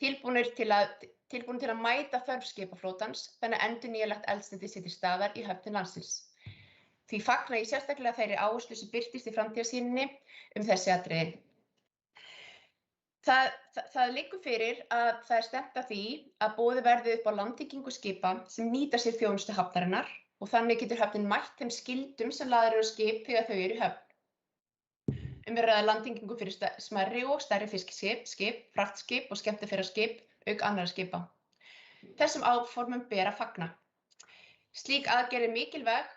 tilbúnir til að mæta þörf skipaflotans, þannig að endurnýjanlegt eldsneyti sé til staðar í höfnum landsins. Því fagna ég sérstaklega þeirri áherslu sem birtist í framtíðarsýninni þessi atriði. Það liggur fyrir að það stefnt að því að boðið verði upp á landtengingu skipa sem nýta sér þjónustu hafnarinnar og þannig getur höfnin mætt þeim skyldum sem lagðar eru á skip þegar þau eru í höfn. Er að ræða landtengingu fyrir smærri og stærri fiskiskip, fraktskip og skemmtiferðaskip auk annarra skipa. Þessum áformum ber að fagna. Slík aðgerð er mikilvæg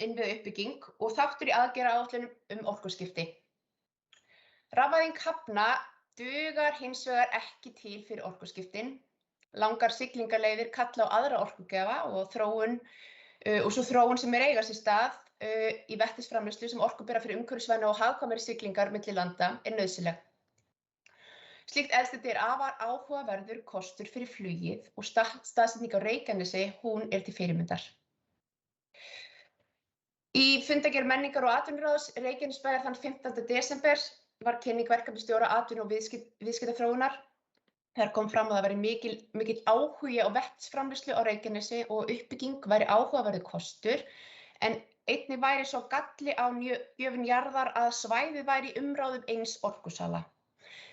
innviðauppbygging og þáttur í aðgerðaáætlun orkuskipti. Rafvæðing hafna dugar hins vegar ekki til fyrir orkuskiptin. Langar siglingaleiðir kalla á aðra orkugjafa og svo þróun sem eiga sér stað í vetnisframleiðslu sem orkubera fyrir umhverfisvæna og hagkvæmari siglingar milli landa nauðsynleg. Slíkt eldsneyti afar áhugaverður kostur fyrir flugið og staðsetning á Reykjanesi, hún til fyrirmyndar. Í fundargerð menningar og atvinnuráðs Reykjanesbæjar þann 15. desember var kynning verkefnisstjóra atvinnu- og viðskiptaþróunar. Þar kom fram að það væri mikill áhugi á vetnisframleiðslu á Reykjanesi og uppbygging væri áhugaverður kostur, en einnig væri svo galli á gjöfin jarðar að svæðið væri í umráðum eins orkusala.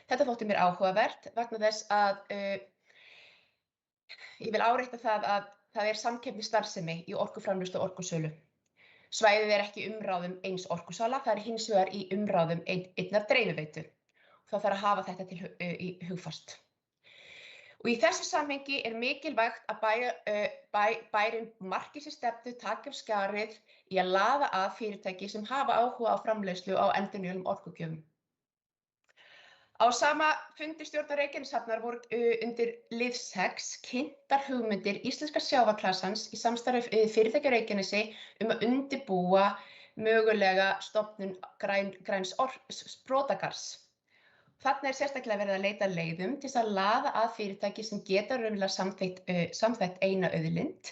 Þetta þótti mér áhugavert vegna þess að ég vil árétta að það samkeppnisstarfsemi í orkuframleiðslu og orkusölu. Svæðið ekki í umráðum eins orkusala, það hins vegar í umráðum einnar dreifiveitu. Það þarf að hafa þetta í hugfast. Og í þessu samhengi mikilvægt að bærinn marki sér stefnu, taki af skarið í að laða að fyrirtæki sem hafa áhuga á framleiðslu á endurnýjanlegum orkugjöfum. Á sama fundi stjórnar Reykjaneshafnar voru undir lið 6 kynntar hugmyndir íslenska sjávarklasans í samstarfi fyrirtækja Reykjanesi að undirbúa mögulega stofnun græns sprotagarðs. Þarna sérstaklega verið að leita leiðum til að laða að fyrirtæki sem geta raunverulega samþætt eina auðlind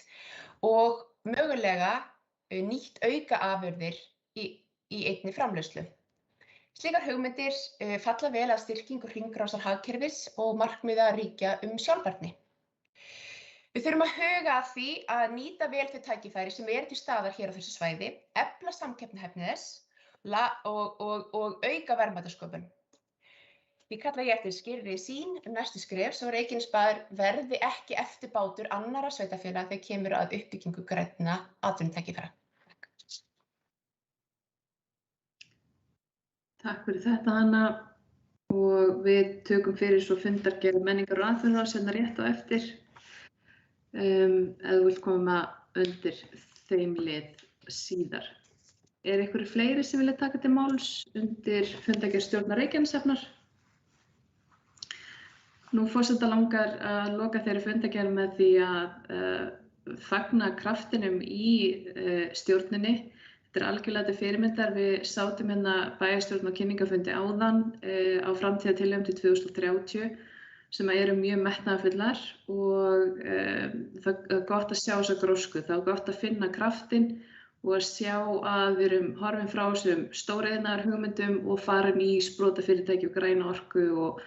og mögulega nýtt aukaafurðir í einni framleiðslu. Slíkar hugmyndir falla vel að styrkingu hringrásarhagkerfis og markmiða ríkja sjálfbærni. Við þurfum að huga að því að nýta vel þau tækifæri sem til staðar hér á þessu svæði, efla samkeppnishæfni þess og auka verðmætasköpun. Því kalla ég eftir skýrri sýn næstu skref svo Reykjanesbær verði ekki eftirbátur annarra sveitarfélaga þegar kemur að uppbyggingu grænna atvinnutækifæra. Takk fyrir þetta, Hanna, og við tökum fyrir svo fundargerð menningar og atvinnuráðs rétt á eftir. Ef þú vilt koma undir þeim lið síðar. Einhverjir fleiri sem vilja taka til máls undir fundargerð stjórnar Reykjaneshafnar? Nú forseta langar að loka þeirri fundargerð með því að fagna kraftinum í stjórninni. Þetta algjörlega til fyrirmyndar. Við sátum bæjarstjórn og kynningafundi áðan á framtíðartillögum til 2030 sem eru mjög metnaðarfullar og það gott að sjá þessa grósku. Það gott að finna kraftinn og að sjá að við erum horfin frá þessum stóriðnaðarhugmyndum og farin í sprotafyrirtæki og græna orku og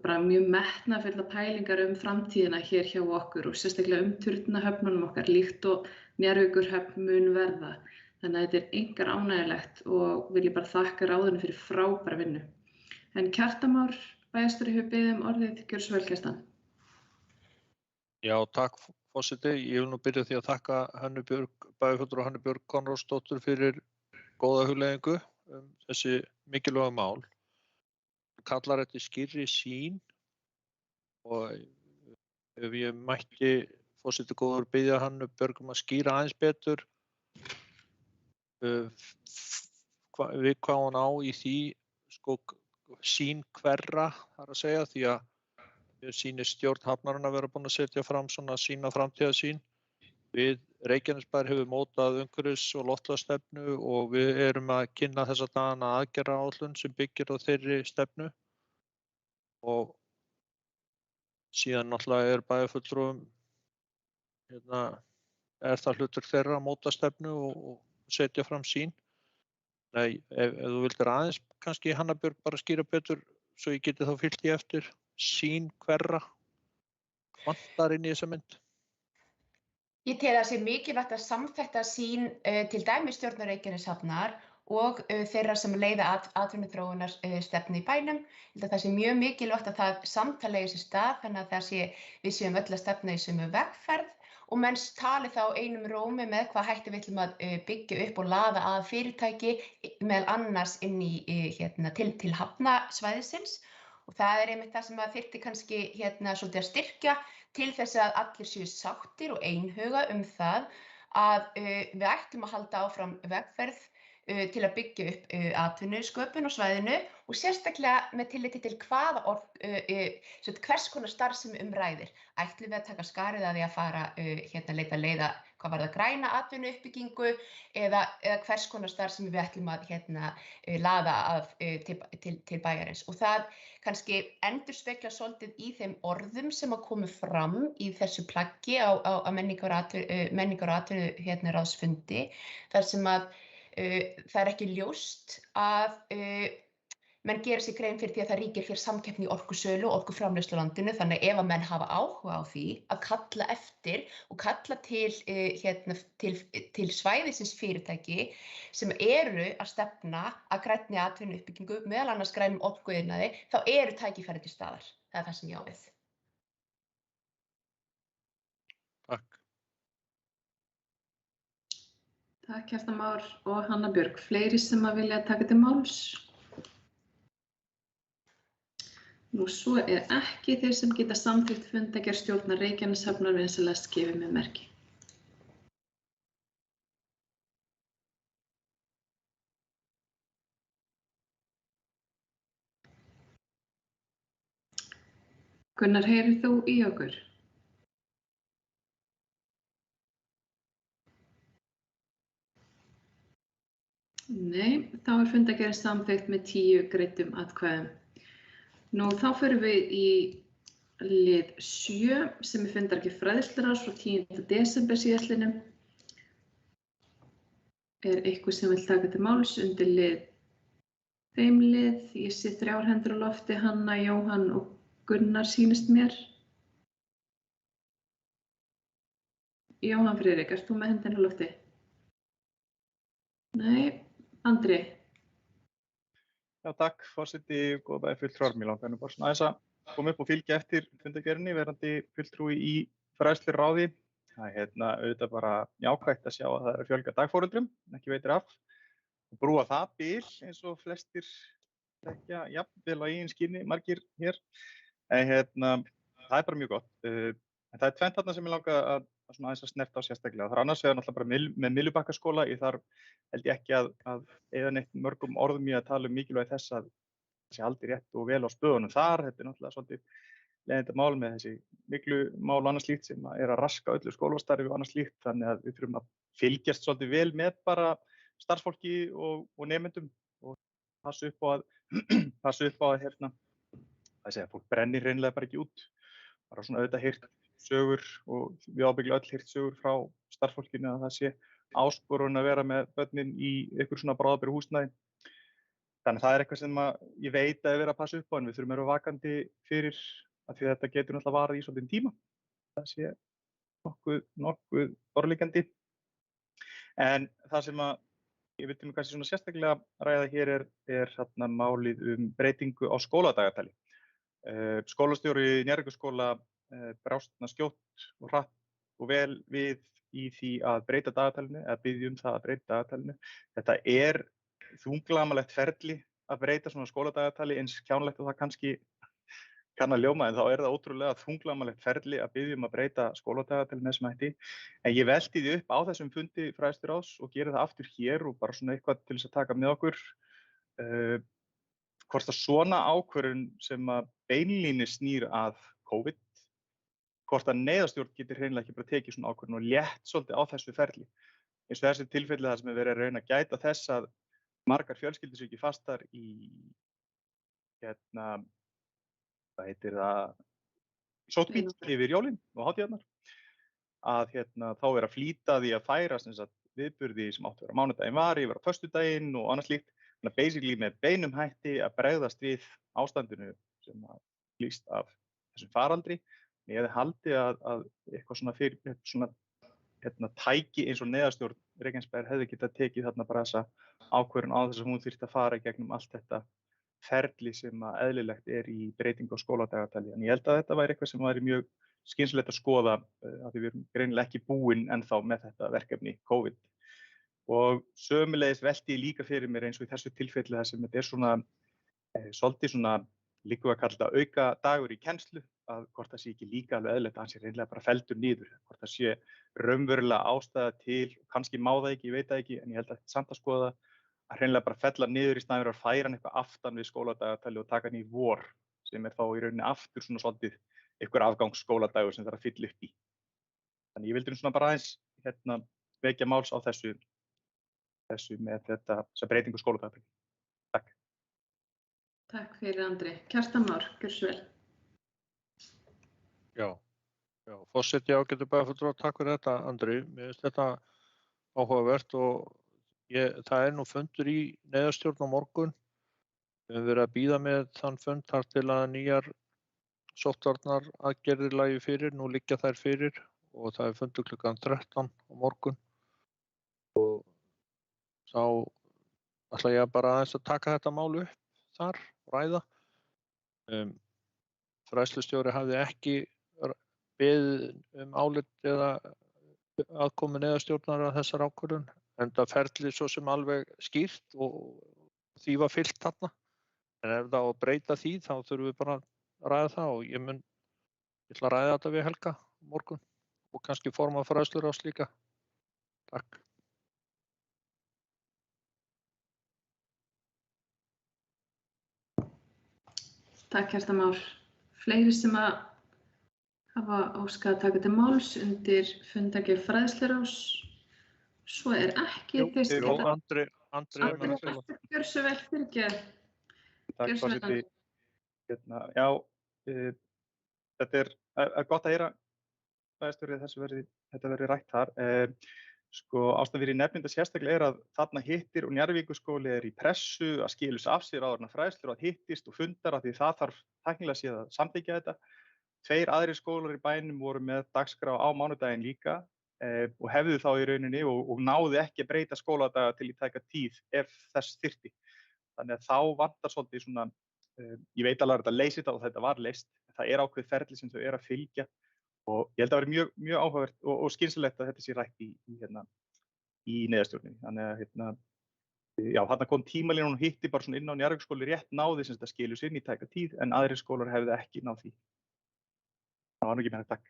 bara mjög metnaðarfullar pælingar framtíðina hér hjá okkur og sérstaklega turnahöfnunum okkar líkt og Njarðvíkurhöfn mun verða. Þannig að þetta einkar ánægjulegt og vil ég bara þakka ráðinu fyrir frábæra vinnu. En Kjartan Már, bæjarstjóri, hefur beðið orðið, gjörðu svo vel, Kjartan. Já, takk forseti. Ég vil nú byrja því að þakka bæjarfulltrúa Hönnu Björg Konráðsdóttur fyrir góða hugleiðingu þessi mikilvæga mál. Kallar eftir skýrri sýn og ef ég mætti forseti góður biðja Hönnu Björg að skýra aðeins betur við hvað hún á í því sýn hverra, þar að segja, því að sýnir stjórn hafnarinnar vera búin að setja fram svona sína framtíðarsýn. Við Reykjanesbær hefur mótað umhverfis- og loftslagsstefnu og við erum að kynna þessa dagana aðgerðaáætlun sem byggir á þeirri stefnu og síðan náttúrulega bæjarfulltrúum það hlutverk þeirra að móta stefnu og setja fram sín. Nei, ef þú vildir aðeins kannski Hanna Björg bara skýra betur svo ég geti þá fylgt í eftir sín hverra vantar inn í þessa mynd. Ég tel að það sé mikilvægt að samþætta sýn til dæmis stjórnar Reykjaneshafnar og þeirra sem leiða atvinnuþróunar stefnu í bænum. Ég held að það sé mjög mikilvægt að það samtal eigi sér stað þannig að við séum öll að stefna í sömu vegferð og menn tali þá einum rómi með hvað hætti við ætlum að byggja upp og laða að fyrirtæki meðal annars inn í til hafnasvæðisins. Og það einmitt það sem að þyrfti kannski svolítið að styrkja til þess að allir séu sáttir og einhuga það að við ætlum að halda áfram vegferð til að byggja upp atvinnusköpun á svæðinu og sérstaklega með tilliti til hvers konar starfsemi ræðir. Ætlum við að taka skarið að því að fara leita leiða hvað varðar græna atvinnuuppbyggingu eða hvers konar starfsemi við ætlum að laða að til bæjarins. Og það kannski endurspegla svolítið í þeim orðum sem að komu fram í þessu plaggi á menningar- og atvinnuráðsfundi, þar sem að það ekki ljóst að menn gera sér grein fyrir því að það ríkir hér samkeppni í orkusölu og orkuframleiðslu á landinu, þannig ef að menn hafa áhuga á því að kalla eftir og kalla til svæðisins fyrirtæki sem eru að stefna að grænni atvinnuuppbyggingu, meðal annars grænum orkuiðnaði, þá eru tækifæri til staðar. Það er það sem ég á við. Takk. Takk Kjartan Már og Hanna Björg. Fleiri sem að vilja taka til máls? Nú svo ekki, þeir sem geta samþykkt fundargerð stjórnar Reykjaneshafnar vinsamlegast gefið með merki. Gunnar, heyrir þú í okkur? Nei, þá fundargerðin samþykkt með 10 greiddum atkvæðum. Nú þá förum við í lið 7 sem fundargerð fræðsluráðs frá 10. desember síðastliðnum. Eitthvað sem vill taka til máls undir þeim lið? Ég sé 3 hendur á lofti, Hanna, Jóhann og Gunnar sýnist mér. Jóhann Friðrik, ert þú með hendina á lofti? Nei. Andri. Já, takk, forseti, góða bæði fulltrúar. Mér langar nú bara svona aðeins að koma upp og fylgja eftir fundargerðinni, verandi fulltrúi í fræðsluráði. Það er auðvitað bara jákvætt að sjá að það er að fjölga dagforeldrum, ekki veitir af, og brúa það bil eins og flestir þekkja jafnvel á eigin skinni, margir hér. Það er bara mjög gott. En það er tvennt þarna sem ég langa að aðeins að snerta á sérstaklega. Það er annars vegar náttúrulega bara með Myllubakkaskóla. Ég þarf held ég ekki að eyða neitt mörgum orðum í að tala mikilvægi þess að það sé haldið rétt og vel á spöðunum þar. Þetta er náttúrulega svolítið leiðindamál með þessi miklu mál og annað slíkt sem að raska öllu skólastarfi og annað slíkt. Þannig að við þurfum að fylgjast svolítið vel með bara starfsfólki og nemendum og passa upp á að fólk brennir hreinlega bara ekki út. Bara svona auðvitað heyrt sögur og við ábyggilega öll heyrt sögur frá starfsfólkinu að það sé áskorun að vera með börnin í einhver svona bráðabirgðu húsnæði. Þannig að það er eitthvað sem ég veit að er verið að passa upp á, en við þurfum að vera vakandi fyrir að því að þetta getur náttúrulega varað í svolítinn tíma. Það sé nokkuð borðliggjandi. En það sem ég vildi nú kannski svona sérstaklega ræða hér er málið breytingu á skóladagatali. Skólastjóri Njarðvíkurskóla brást skjótt og hratt og vel við í því að breyta dagatalinu, eða biðja það að breyta dagatalinu. Þetta er þunglamalegt ferli að breyta svona skóladagatali, eins kjánlegt og það kannski kann að ljóma, en þá er það ótrúlega þunglamalegt ferli að biðja að breyta skóladagatali með þessum hætti. En ég velti því upp á þessum fundi fræðsluráðs og geri það aftur hér og bara svona eitthvað til þess að taka með okkur. Hvort að svona ákvörðun sem að beinlínis snýr að COVID, hvort að neyðarstjórn getur hreinlega ekki bara tekið svona ákvörðun og létt svolítið á þessu ferli. Eins og þessi tilfelli þar sem er verið að reyna að gæta þess að margar fjölskyldur séu ekki fastar í, hvað heitir það, sóttkví yfir jólin og hátíðarnar, að þá er að flýta því að færa viðburði sem áttu að vera mánudaginn var yfir á föstudaginn og annað slíkt. Þannig að basically með beinum hætti að bregðast við ástandinu sem lýst af þessum faraldri. Ég hefði haldið að eitthvað svona fyrir svona tæki eins og neyðarstjórn Reykjanesbæjar hefði getað tekið þarna bara þessa ákvörðun á þess að hún þyrfti að fara gegnum allt þetta ferli sem eðlilegt er í breytingu á skóladagatali. En ég held að þetta væri eitthvað sem væri mjög skynsamlegt að skoða af því við erum greinilega ekki búin ennþá með þetta verkefni COVID. Og sömuleiðis velti ég líka fyrir mér eins og í þessu tilfelli þar sem þetta svona svolítið svona líka að kalla þetta auka dagur í kennslu, að hvort það sé ekki líka alveg eðlilegt að hann sé reynilega bara felldur niður, hvort það sé raunverulega ástæða til, kannski má það ekki, ég veit það ekki, en ég held að þetta samt að skoða að reynilega bara fella niður í staðinn fyrir að færa hann eitthvað aftan við skóladagatali og taka hann í vor, sem þá í rauninni aftur svona svolítið einhver afgangsskóladagur sem þarf að fylla upp í. Þannig ég vildi svona bara aðeins vekja máls á þessu með þessa breytingu skóladagatali. Takk. Takk fyrir Andri. Kjartan Már, gjörðu svo vel. Já, forseti ágætu bæjarfulltrúar, takk fyrir þetta Andri. Mér finnst þetta áhugavert og það nú fundur í neyðarstjórn á morgun. Við höfum verið að bíða með þann fund þar til að nýjar sóttvarnar aðgerðir lagi fyrir, nú liggja þær fyrir og það fundur klukkan 13 á morgun. Og þá ætla ég bara aðeins að taka þetta mál upp þar, ræða. Fræðslustjóri hafði ekki beðið álit eða aðkomu neyðarstjórnar að þessar ákvörðun, enda ferli svo sem alveg skýrt og því var fylgt þarna. En ef það á að breyta því, þá þurfum við bara að ræða það og ég ætla að ræða þetta við Helga morgun og kannski forma fræðsluráðs líka. Takk. Takk Kjartan Már. Fleiri sem að hafa óskað að taka til máls undir fundargerð fræðsluráðs. Svo ekki. Andri gjörðu svo vel, fyrirgefðu. Takk forseti. Já, þetta gott að heyra fræðslustjóri þetta verði rætt þar. Ástæðan fyrir nefninda sérstaklega að þarna hittir og Njarðvíkurskóli í pressu að skilus af sér áður en fræðslur að hittist og fundar af því það þarf tæknilega séð að samþykkja þetta. 2 aðrir skólar í bænum voru með dagskrá á mánudaginn líka og hefðu þá í rauninni og náðu ekki að breyta skóladaga til í tæka tíð ef þess þyrfti. Þannig að þá vantar svolítið svona, ég veit alveg að þetta leysi þetta og þetta var leyst, það ákveðið ferli sem þau að fylgja. Og ég held að vera mjög áhugavert og skynsamlegt að þetta sé rætt í neyðarstjórninni. Þannig að þarna kom tímalínan og hitti bara svona inn á Njarðvíkurskóli rétt náði sem þetta skilus inn í tæka tíð en aðrir skólar hefðu ekki náð því. Það var nú ekki meira, takk.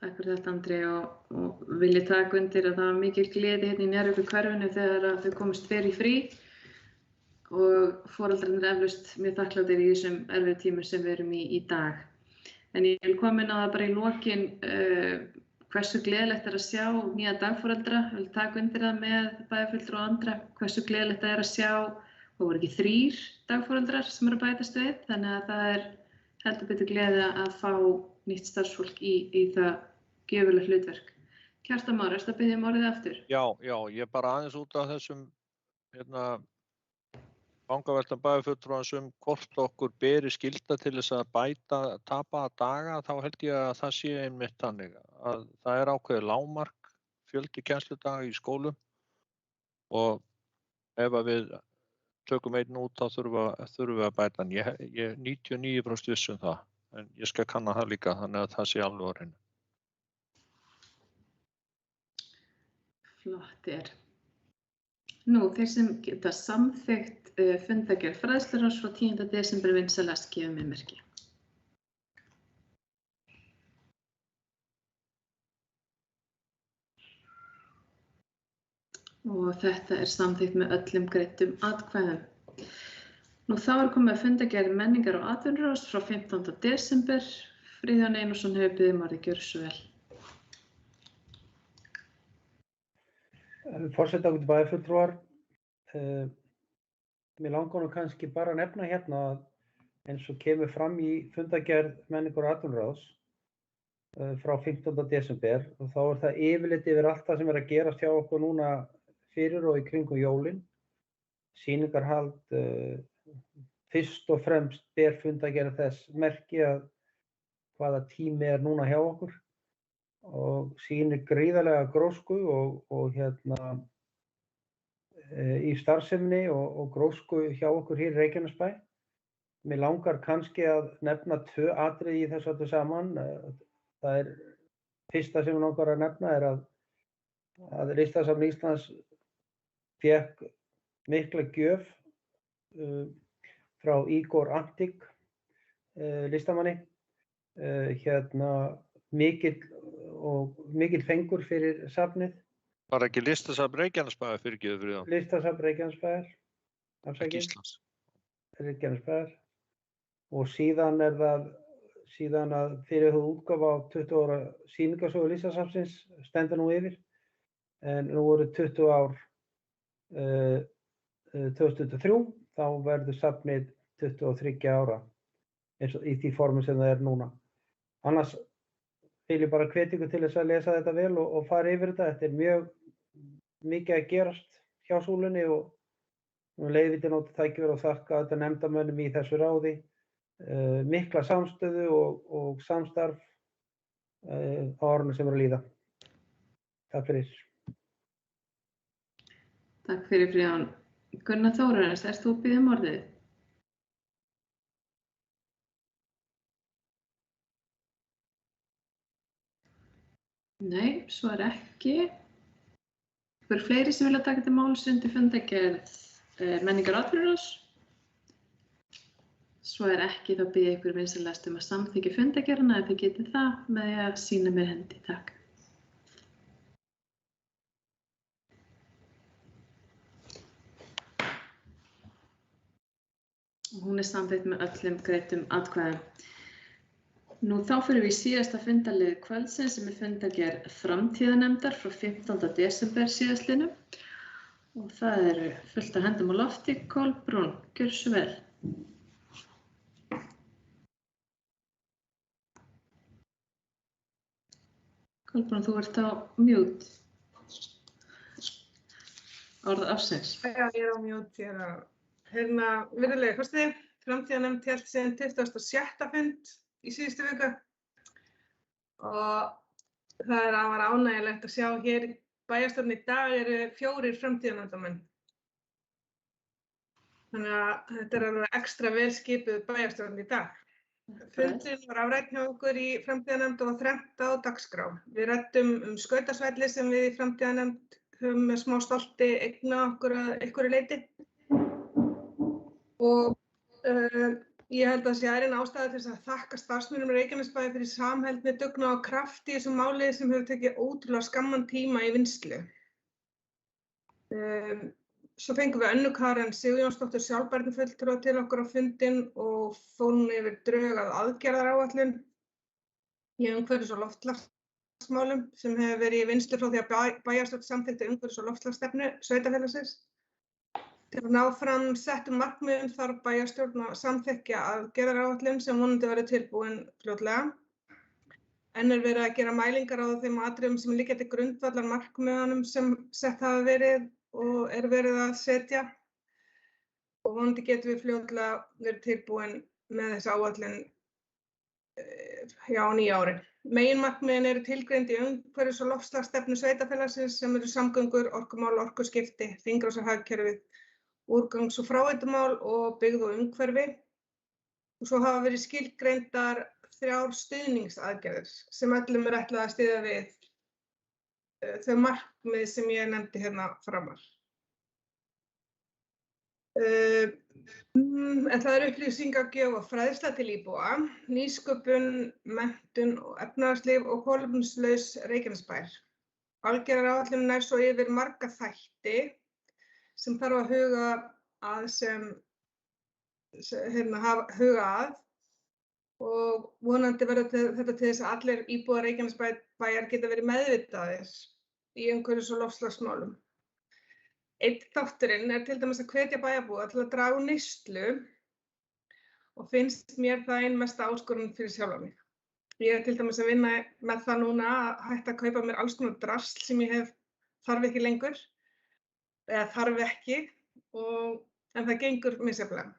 Takk fyrir þetta Andri og vil ég taka undir að það var mikil gleði í Njarðvíkurhverfinu þegar þau komust fyrr í frí og foreldrarnir eflaust mjög þakklátir í þessum erfiðu tímum sem við erum í dag. En ég vil koma inn á það bara í lokin hversu gleðilegt að sjá nýja dagforeldra, ég vil taka undir það með bæjarfulltrúa og andra, hversu gleðilegt að sjá, og voru ekki 3 dagforeldrar sem eru að bætast við, þannig að það heldur betur gleði að fá nýtt starfsfólk í það gjöfulegt hlutverk. Kjartan Már, ertu að biðja orðið aftur? Já, ég bara aðeins út af þessum vangaveltan bæjarfulltrúans hvort okkur beri skylda til þess að bæta tapaða daga, þá held ég að það sé einmitt þannig að það ákveðið lágmark fjöldi kennsludaga í skólum og ef að við tökum einn út þá þurfum við að bæta hann. Ég er 99% viss það, en ég skal kanna það líka þannig að það sé alveg á hreinu. Flott Nú, þeir sem geta samþykkt fundargerð fræðsluráðs frá 10. desember vinsalast gefa mér merki. Og þetta samþykkt með öllum greiddum atkvæðum. Nú þá komið fundargerð menningar og atvinnuráðs frá 15. desember. Friðjón Einarsson hefur beðið orðið, gjörðu svo vel. Forseti ágætu bæjarfulltrúar, mér langar nú kannski bara að nefna hérna eins og kemur fram í fundargerð menningar og atvinnuráðs frá 15. desember og þá það yfirlit yfir allt það sem að gerast hjá okkur núna fyrir og í kringum jólin. Sýningarhald, fyrst og fremst ber fundargerð þess merki að hvaða tími núna hjá okkur og sýnir gríðarlega grósku og í starfseminni og grósku hjá okkur hér í Reykjanesbæ. Mig langar kannski að nefna 2 atriði í þessu öllu saman. Það fyrsta sem mig langar að nefna að Listasafn Íslands fékk mikla gjöf frá Igor Antik listamanni. Mikill fengur fyrir safnið. Var ekki Listasafn Reykjanesbæjar fyrirgefið fyrir það? Listasafn Reykjanesbæjar, Ekki Íslands. Reykjanesbæjar. Og síðan það að fyrir útgáfa á 20 ára sýningarsögu Listasafnsins stendur nú yfir. En nú voru 20 ár 2023, þá verður safnið 23 ára eins og í því formi sem það núna. Annars vil ég bara hvetja ykkur til þess að lesa þetta vel og fara yfir þetta. Þetta mjög mikið að gerast hjá Súlunni og leyfi til nota tækifæri og þakka þetta nefndarmönnum í þessu ráði. Mikla samstöðu og samstarf á árunum sem eru að líða. Takk fyrir. Takk fyrir Friðjón. Gunnar Þórarins, ert þú að biðja orðið? Nei, svo ekki. Einhver fleiri sem vilja taka til máls undir fundargerð menningar og atburðarráðs? Svo ekki, þá bið ég ykkur vinsamlegast að samþykkja fundargerðina ef þið getið það með því að sýna mér hendi. Takk. Hún samþykkt með öllum greiddum atkvæðum. Nú þá fyrir við í síðasta fundarlið kvöldsins sem fundargerð framtíðarnefndar frá 15. desember síðastliðnum. Og það eru fullt af hendum á lofti. Kolbrún, gjörðu svo vel. Kolbrún, þú ert á mute. Orð ársins. Já, ég á mute hér á. Virðulegi forseti, framtíðarnefnd hélt síðan 26. fund í síðustu viku og það afar ánægjulegt að sjá hér í bæjarstjórn í dag eru 4 framtíðarnefndarmenn. Þannig að þetta alveg ekstra vel skipuð bæjarstjórn í dag. Fundurinn var afrædd hjá okkur í framtíðarnefnd og var þrennt á dagskrá. Við ræddum skautasvelli sem við í framtíðarnefnd höfum með smá stolti eigna okkur að einhverju leyti. Og ég held að það sé ærin ástæða til þess að þakka starfsmönnum Reykjanesbæjar fyrir samheldni, dugnað og kraft í þessum máli sem hefur tekið ótrúlega skamman tíma í vinnslu. Svo fengum við Önnu Karen Sigurjónsdóttur sjálfbærnifulltrúa til okkur á fundinn og fórum yfir drög að aðgerðaráætlun í umhverfis- og loftslagsmálum sem hefur verið í vinnslu frá því að bæjarstjórn samþykkti umhverfis- og loftslagsstefnu sveitarfélagsins. Til að ná fram settum markmiðum þarf bæjarstjórn að samþykkja aðgerðaráætlun sem vonandi verður tilbúin fljótlega. Enn verið að gera mælingar á þeim atriðum sem liggja til grundvallar markmiðunum sem sett hafa verið og verið að setja. Og vonandi getum við fljótlega verið tilbúin með þessi áætlun á nýja ári. Meginmarkmiðin eru tilgreind í umhverfis- og loftslagsstefnu sveitarfélagsins sem eru samgöngur, orkumál, orkuskipti, hringrásarhagkerfið, úrgangs- og fráveitumál og byggð og umhverfi. Og svo hafa verið skilgreindar 3 stuðningsaðgerðir sem öllum ætlað að styðja við þau markmið sem ég nefndi hérna framar. En það eru upplýsingagjöf og fræðsla til íbúa, nýsköpun, menntun og efnahagslíf og kolefnislaus Reykjanesbær. Aðgerðaráætlunin nær svo yfir marga þætti sem þarf að huga að og vonandi verður þetta til þess að allir íbúar Reykjanesbæjar geta verið meðvitaðir í umhverfis- og loftslagsmálum. Einn þátturinn til dæmis að hvetja bæjarbúa til að draga úr neyslu og finnst mér það ein mesta áskorun fyrir sjálfa mig. Ég til dæmis að vinna með það núna að hætta að kaupa mér alls konar drasl sem ég þarf ekki lengur eða þarf ekki en það gengur misjafnlega.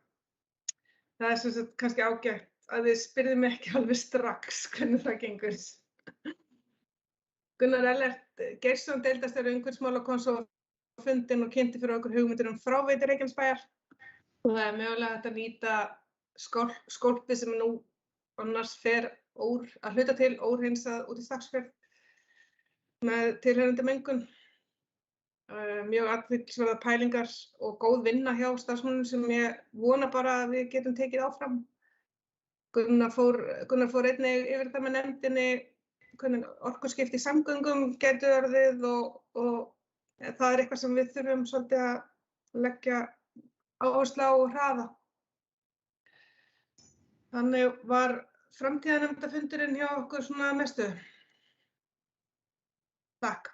Það er sem sagt kannski ágætt að þið spyrðu mig ekki alveg strax hvernig það gengur. Gunnar Ellert Geirsson, deildarstjóri umhverfismála, kom svo á fundinn og kynnti fyrir okkur hugmyndir fráveitur Reykjanesbæjar. Og það mögulega hægt að nýta skólpi sem nú annars fer að hluta til óhreinsað út í Stakksfjörð með tilheyrandi mengun. Mjög athyglisverðar pælingar og góð vinna hjá starfsmönnum sem ég vona bara að við getum tekið áfram. Gunnar fór einnig yfir það með nefndinni hvernig orkuskipti í samgöngum gætu orðið og það er eitthvað sem við þurfum svolítið að leggja áherslu á og hraða. Þannig var framtíðarnefndarfundurinn hjá okkur svona mestu. Takk.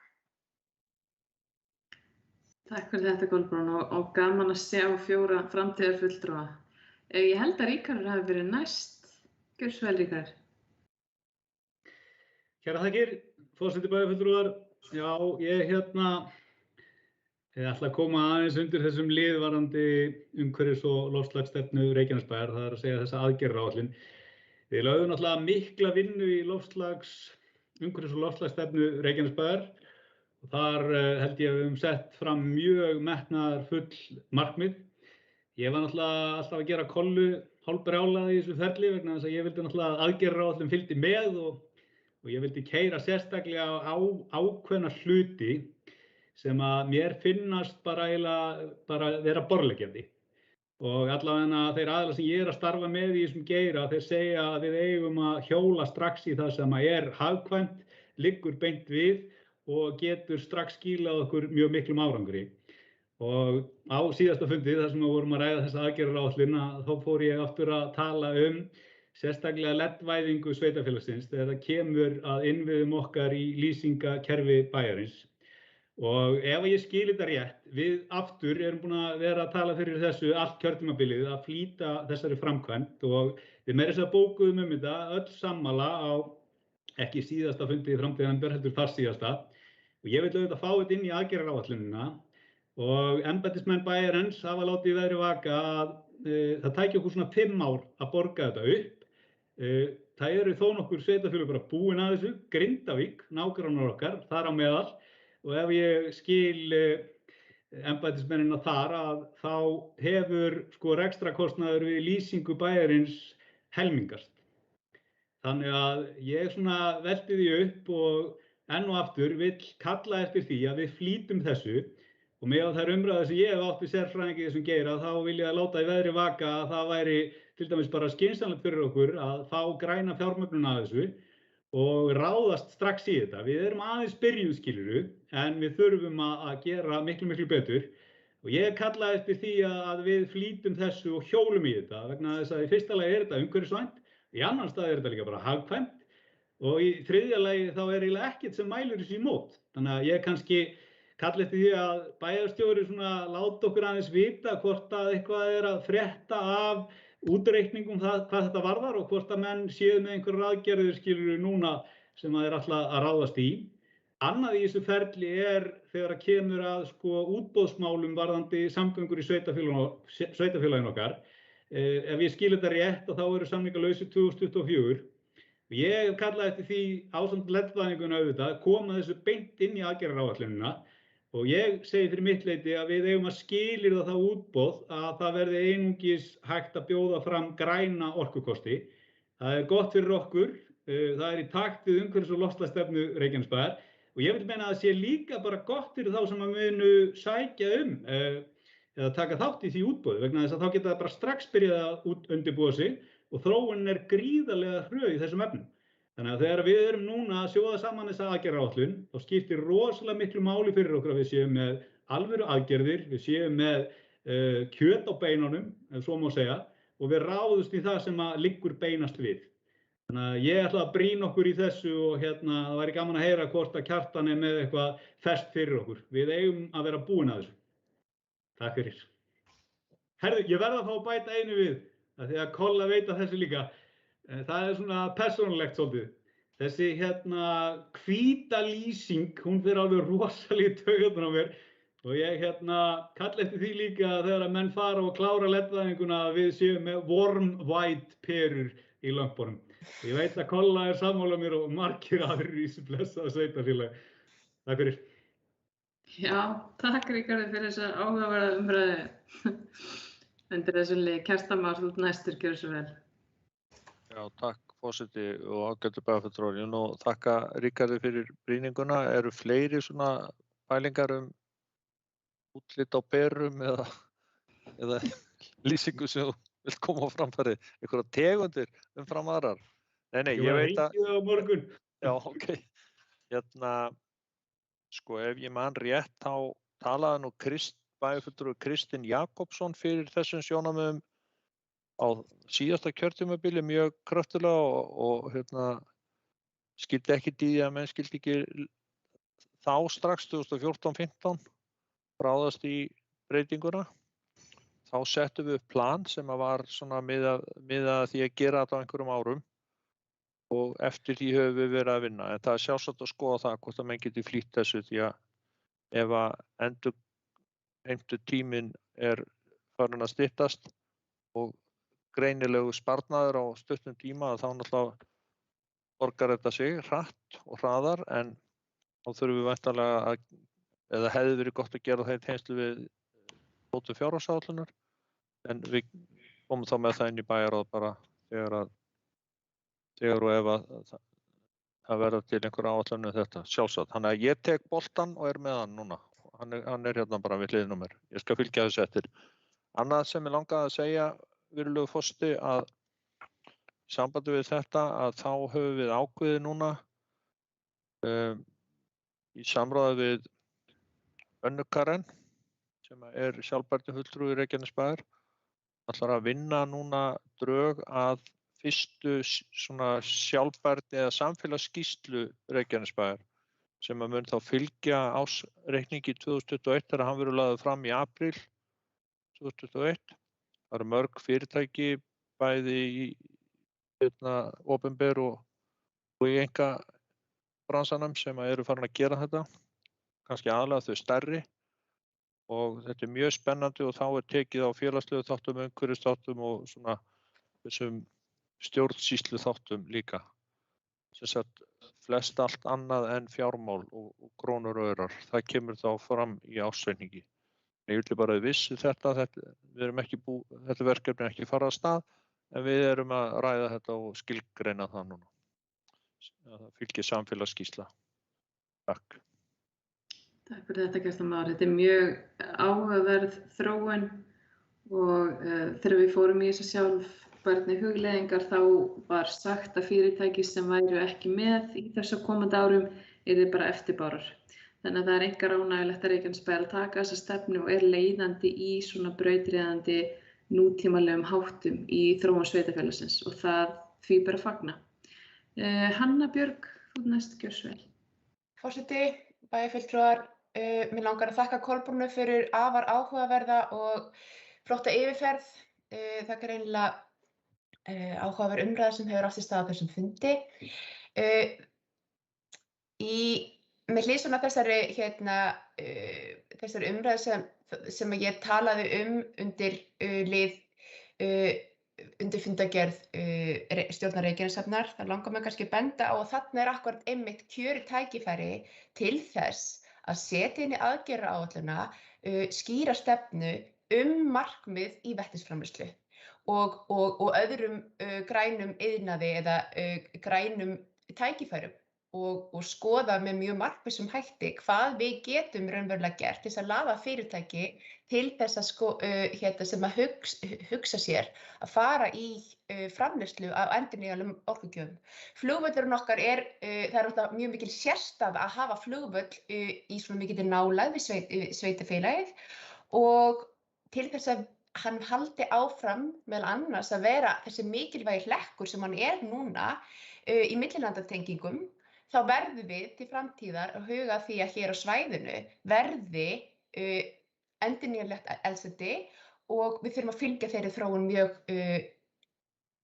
Takk fyrir þetta, Kolbrún, og gaman að sjá 4 framtíðarfulltrúa. Ég held að Ríkharður hafi verið næst. Gjörðu svo vel, Ríkharður. Kærar þakkir, forseti bæjarfulltrúar. Já, ég ætla að koma aðeins undir þessum lið varðandi umhverfis- og loftslagsstefnu Reykjanesbæjar, það er að segja þessa aðgerðaáætlun. Við lögðum náttúrulega mikla vinnu í umhverfis- og loftslagsstefnu Reykjanesbæjar. Og þar held ég að við höfum sett fram mjög metnaðarfull markmið. Ég var náttúrulega alltaf að gera kollu hálfbrjálað í þessu ferli vegna þess að ég vildi náttúrulega að aðgerðaáætlun fylgdi með og ég vildi keyra sérstaklega á ákveðna hluti sem að mér finnast bara vera borðleggjandi. Og allavega þeir aðilar sem ég að starfa með í þessum geira, þeir segja að við eigum að hjóla strax í það sem er hagkvæmt, liggur beint við og getur strax skilað okkur mjög miklum árangri. Og á síðasta fundi, þar sem við vorum að ræða þessa aðgerðaáætlun, þá fór ég aftur að tala sérstaklega leddvæðingu sveitarfélagsins þegar það kemur að innviðum okkar í lýsingakerfi bæjarins. Og ef ég skil þetta rétt, við aftur erum búin að vera að tala fyrir þessu allt kjörtímabilið að flýta þessari framkvæmd og við meira þess að bókuðum þetta öll sammála á ekki síðasta fundi í framtíðarnefndar heldur þar síðasta. Og ég vil auðvitað fá þetta inn í aðgerðaáætlunina og embættismenn bæjarins hafa látið í veðri vaka að það tæki okkur svona 5 ár að borga þetta upp. Það eru þó nokkur sveitarfélög bara búin að þessu, Grindavík, nágrannar okkar, þar á meðal. Og ef ég skil embættismennina þar að þá hefur rekstrakostnaður við lýsingu bæjarins helmingast. Þannig að ég svona velti því upp og enn og aftur vill kalla eftir því að við flýtum þessu og með á þær umræður sem ég hef átt við sérfræðingi í þessum geira þá vil ég að láta í veðri vaka að það væri til dæmis bara skynsamlegt fyrir okkur að fá græna fjármögnun að þessu og ráðast strax í þetta. Við erum aðeins byrjuð skiluru en við þurfum að gera miklu betur og ég kalla eftir því að við flýtum þessu og hjólum í þetta vegna þess að í fyrsta lagi þetta umhverfisvænt, í annan stað þetta líka bara hagkvæmt og í þriðja lagi þá eiginlega ekkert sem mælur þessu í mót. Þannig að ég kannski kalla eftir því að bæjarstjóri láta okkur aðeins vita hvort að eitthvað að frétta af útreikningum hvað þetta varðar og hvort að menn séu með einhverjar aðgerðir skilur núna sem þeir ætla að ráðast í. Annað í þessu ferli þegar að kemur að útboðsmálum varðandi samgöngur í sveitarfélaginu okkar. Ef ég skil þetta rétt þá eru samningar lausir 2024. Ég kallaði eftir því ásamt leddvæðinguna auðvitað koma þessu beint inn í aðgerðaáætlunina og ég segi fyrir mitt leyti að við eigum að skilyrða það útboð að það verði einungis hægt að bjóða fram græna orkukosti. Það gott fyrir okkur, það í takt við umhverfis- og loftslagsstefnu Reykjanesbæjar og ég vil meina að það sé líka bara gott fyrir þá sem að munu sækja eða taka þátt í því útboði vegna þess að þá geta það bara strax byrjað að undirbúa sig og þróunin gríðarlega hröð í þessum efnum. Þannig að þegar við erum núna að sjóða saman þessa aðgerðaáætlun, þá skiptir rosalega miklu máli fyrir okkur að við séum með alvöru aðgerðir, við séum með kjöt á beinunum, ef svo má segja, og við ráðumst í það sem að liggur beinast við. Þannig að ég ætla að brýna okkur í þessu og það væri gaman að heyra hvort að Kjartan með eitthvað fest fyrir okkur. Við eigum að vera búin að þessu. Takk fyrir. Herðu, ég verð að fá að bæta einu við. Því að Kolla veit að þessu líka. Það svona persónulegt svolítið. Þessi hvíta lýsing, hún fyrir alveg rosalega í taugarnar á mér. Og ég kalla eftir því líka þegar að menn fara og klára leddvæðinguna að við séum með warm white perur í lömpunum. Ég veit að Kolla sammála mér og margir aðrir í þessu blessaða sveitarfélagi. Takk fyrir. Já, takk Ríkharður fyrir þessa áhugaverða umræðu. undir þessum lið. Kjartan Már, þú ert næstur, gjörðu svo vel. Já, takk forseti og ágætur bæjarfulltrúar. Ég nú þakka Ríkharði fyrir brýninguna. Eru fleiri svona pælingar útlit á berum eða lýsingu sem þú vilt koma á framfæri? Einhverja tegundir umfram aðrar? Nei, ég veit að... Á morgun. Já, ok. Sko, ef ég man rétt, þá talaði nú bæjarfulltrúi Kristinn Jakobsson fyrir þessum sjónarmiðum á síðasta kjörtímabili mjög kröftulega og skildi ekki í því að menn skildi ekki þá strax 2014-15 ráðast í breytinguna. Þá settum við upp plan sem var svona miðað því að gera þetta á einhverjum árum og eftir því höfum við verið að vinna. En það er sjálfsagt að skoða það hvort að menn geti flýtt þessu því að ef að endurheimtur tíminn er farin að styttast og greinilegu sparnaður á stuttum tíma þá náttúrulega borgar þetta sig hratt og hraðar en þá þurfum við væntanlega eða hefði verið gott að gera það í tengslum við mótun fjárhagsáætlunar en við komum þá með það inn í bæjarráð bara þegar og ef að það verða til einhver áætlun þetta sjálfsagt. Þannig að ég tek boltan og er með hann núna. Hann er hérna bara við hliðina á mér. Ég skal fylgja þessu eftir. Annað sem ég langaði að segja virðulegur forseti að í sambandi við þetta að þá höfum við ákveðið núna í samráði við Önnu Karen sem er sjálfbærnifulltrúi Reykjanesbæjar ætlar að vinna núna drög að fyrstu svona sjálfbærni eða samfélagsskýrslu Reykjanesbæjar sem að mun þá fylgja ársreikningi 2021 þegar hann verður lagður fram í apríl 2021. Það eru mörg fyrirtæki bæði í opinber og í einkabransanum sem eru farin að gera þetta, kannski aðalega þau stærri og þetta er mjög spennandi og þá er tekið á félagslegu þáttum, umhverfisþáttum og svona þessum stjórnsýslu þáttum líka. Sem sagt flest allt annað en fjármál og krónur og aurar. Það kemur þá fram í ársreikningi. Ég vil bara vissi þetta verkefni er ekki farið af stað en við erum að ræða þetta og skilgreina það núna. Það fylgir samfélagsskýrsla. Takk. Takk fyrir þetta Kjartan Már. Þetta er mjög áhugaverð þróun og þegar við fórum í þessa sjálfbærni hugleiðingar þá var sagt að fyrirtæki sem væru ekki með í þessu komandi árum yrðu bara eftirbárar. Þannig að það er einkar ánægjulegt að Reykjanesbær að taka þessa stefnu og er leiðandi í svona brautryðjandi nútímalegum háttum í þróun sveitarfélagsins og það því bara fagna. Hanna Björg, þú næst gjörðu svo vel. Forseti, bæjarfulltrúar, mig langar að þakka Kolbrúnu fyrir afar áhugaverða og flotta yfirferð. Það er greinilega áhugaverð umræða sem hefur átt sér stað á þessum fundi. Með hliðsjón af þessari umræðu sem ég talaði undir undir fundargerð stjórnar Reykjaneshafnar, það langar mig kannski að benda á að þarna er akkúrat einmitt kjörið tækifæri til þess að setja inn í aðgerðaáætlunina skýra stefnu markmið í vetnisframleiðslu og öðrum grænum iðnaði eða grænum tækifærum. Og skoða með mjög markvissum hætti hvað við getum raunverulega gert til þess að laða fyrirtæki til þess að sem að hugsa sér að fara í framleiðslu á endurnýjanlegum orkugjöfum. Flugvöllurinn okkar það er alltaf mjög mikil sérstæða að hafa flugvöll í svona mikilli nálægð við sveitarfélagið og til þess að hann haldi áfram meðal annars að vera þessi mikilvægi hlekkur sem hann er núna í millilandatengingum. Þá verðum við til framtíðar að huga að því að hér á svæðinu verði endurnýjanlegt eldsneyti og við þurfum að fylgja þeirri þróun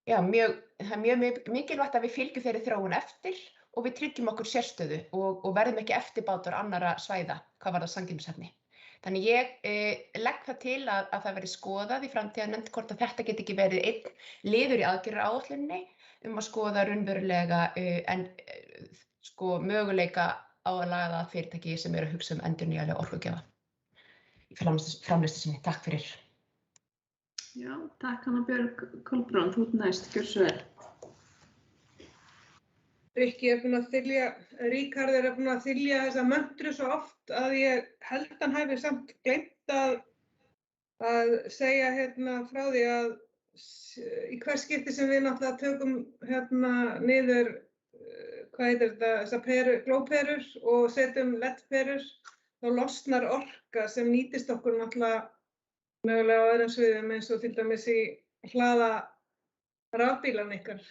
það er mjög mikilvægt að við fylgjum þeirri þróun eftir og við tryggjum okkur sérstöðu og verðum ekki eftirbátar annarra svæða hvað varðar samkeppnishæfni. Þannig ég legg það til að það verði skoðað í framtíðarnefnd hvort að þetta geti ekki verið einn liður í aðgerðaáætluninni að skoða raunverulega möguleika á að laða að fyrirtæki sem eru að hugsa endurnýjanlega orkugjafa í framleiðslu sinni. Takk fyrir. Já, takk Hanna Björg. Kolbrún, þú ert næst, gjörðu svo vel. Rikki er búinn að þylja, Ríkharð er búinn að þylja þessa möntru svo oft að ég held hann hafi samt gleymt að segja frá því að í hvers skipti sem við náttúrulega tökum niður, hvað heitir þetta, þessar glóperur og setjum LED-perur, þá losnar orka sem nýtist okkur náttúrulega mögulega á öðrum sviðum eins og til dæmis í hlaða rafbílan ykkar.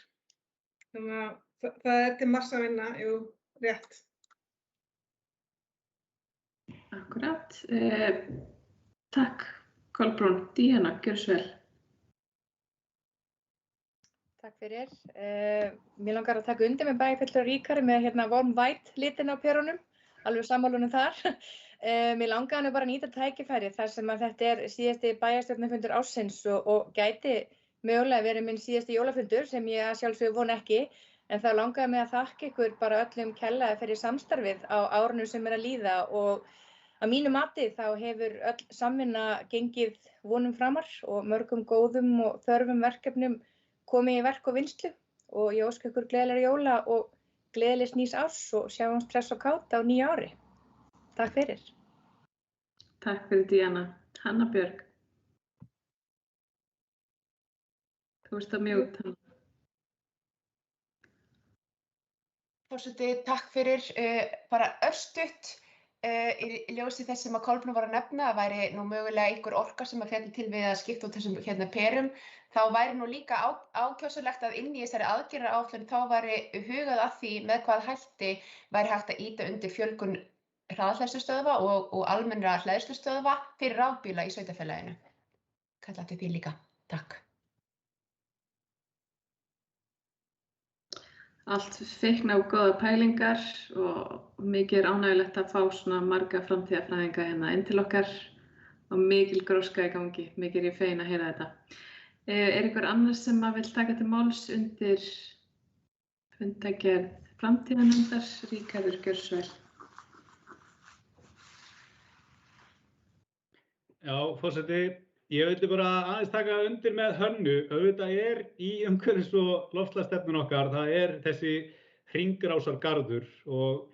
Þannig að það er til massa að vinna, jú, rétt. Akkurat. Takk Kolbrún. Díana, gjörðu svo vel. Takk fyrir. Mér langar að taka undir með bæjarfulltrúa Ríkharði með warm white litin á perunum, alveg sammálunum þar. Mér langaði bara að nýta tækifæri þar sem að þetta er síðasti bæjarstjórnarfundur ársins og gæti mögulega verið minn síðasti jólafundur sem ég að sjálfsögðu vona ekki, en þá langaði mig að þakka ykkur bara öllum kærlega fyrir samstarfið á árinu sem er að líða og að mínu mati þá hefur öll samvinna gengið vonum framar og mörgum góðum og þörfum verkefnum komið í verk og vinnslu og ég óska ykkur gleðilegra jóla og gleðilegs nýs árs og sjáumst hress og kát á nýja ári. Takk fyrir. Takk fyrir Díana. Hanna Björg. Þú ert að mjúta hann. Forseti, takk fyrir. Bara örstutt í ljósi þess sem að Kolbrún var að nefna að væri nú mögulega einhver orka sem að fjalli til við að skipta út þessum perum, þá væri nú líka ákjósanlegt að inn í þessari aðgerðaáætlun þá væri hugað að því með hvað hætti væri hægt að ýta undir fjölgun hraðhleðslustöðva og almennra hleðslustöðva fyrir rafbíla í sveitarfélaginu. Kalla til því líka. Takk. Allt feikna og góða pælingar og mikið ánægilegt að fá svona marga framtíðarfræðinga hérna inn til okkar og mikil gróska í gangi. Mikið er ég fegin að heyra þetta. Er einhver annars sem að vill taka til máls undir fundargerð framtíðarnefndar? Ríkharður, gjörðu svo vel. Já, forseti, ég vildi bara aðeins taka undir með Hönnu. Auðvitað er í umhverfis- og loftslagsstefnun okkar, það er þessi hringrásargarður og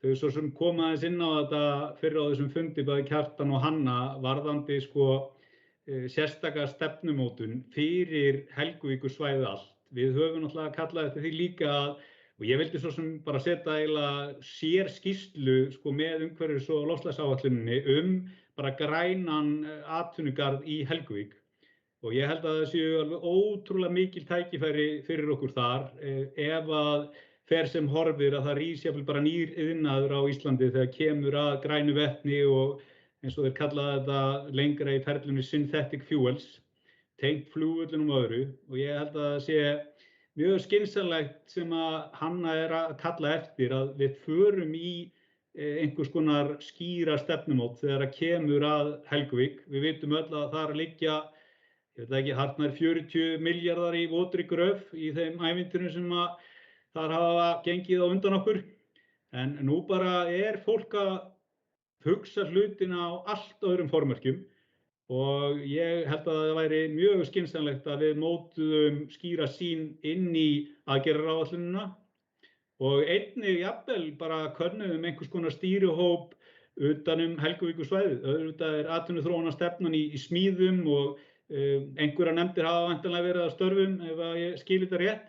þau svo sem koma aðeins inn á þetta fyrir á þessum fundi bæði Kjartan og Hanna varðandi sérstaka stefnumótun fyrir Helguvíkursvæðið allt. Við höfum náttúrulega kallað eftir því líka og ég vildi svo sem bara setja eiginlega skýrslu með umhverfis- og loftslagsáætluninni bara grænan atvinnugarð í Helguvík og ég held að það séu alveg ótrúlega mikil tækifæri fyrir okkur þar ef að fer sem horfir að það rís jafnvel bara nýr iðnaður á Íslandi þegar kemur að grænu vetni og eins og þeir kalla þetta lengra í ferlunni synthetic fuels, tengt flugvöllunum og öðru og ég held að það sé mjög skynsamlegt sem að Hanna er að kalla eftir að við förum í einhvers konar skýra stefnumót þegar að kemur að Helguvík. Við vitum öll að það er að liggja, ég veit ekki, hartnær 40 milljarðar í votri gröf í þeim ævintýrum sem að þar hafa gengið á undan okkur. En nú bara er fólk að hugsa hlutina á allt öðrum formerkjum og ég held að það væri mjög skynsamlegt að við mótuðum skýra sýn inn í aðgerðaráætlunina og einnig jafnvel bara könnuðum einhvers konar stýrihóp utan Helguvíkursvæðið. Auðvitað er atvinnuþróunarstefnan í smíðum og einhverjar nefndir hafa væntanlega verið að störfum ef að ég skil þetta rétt.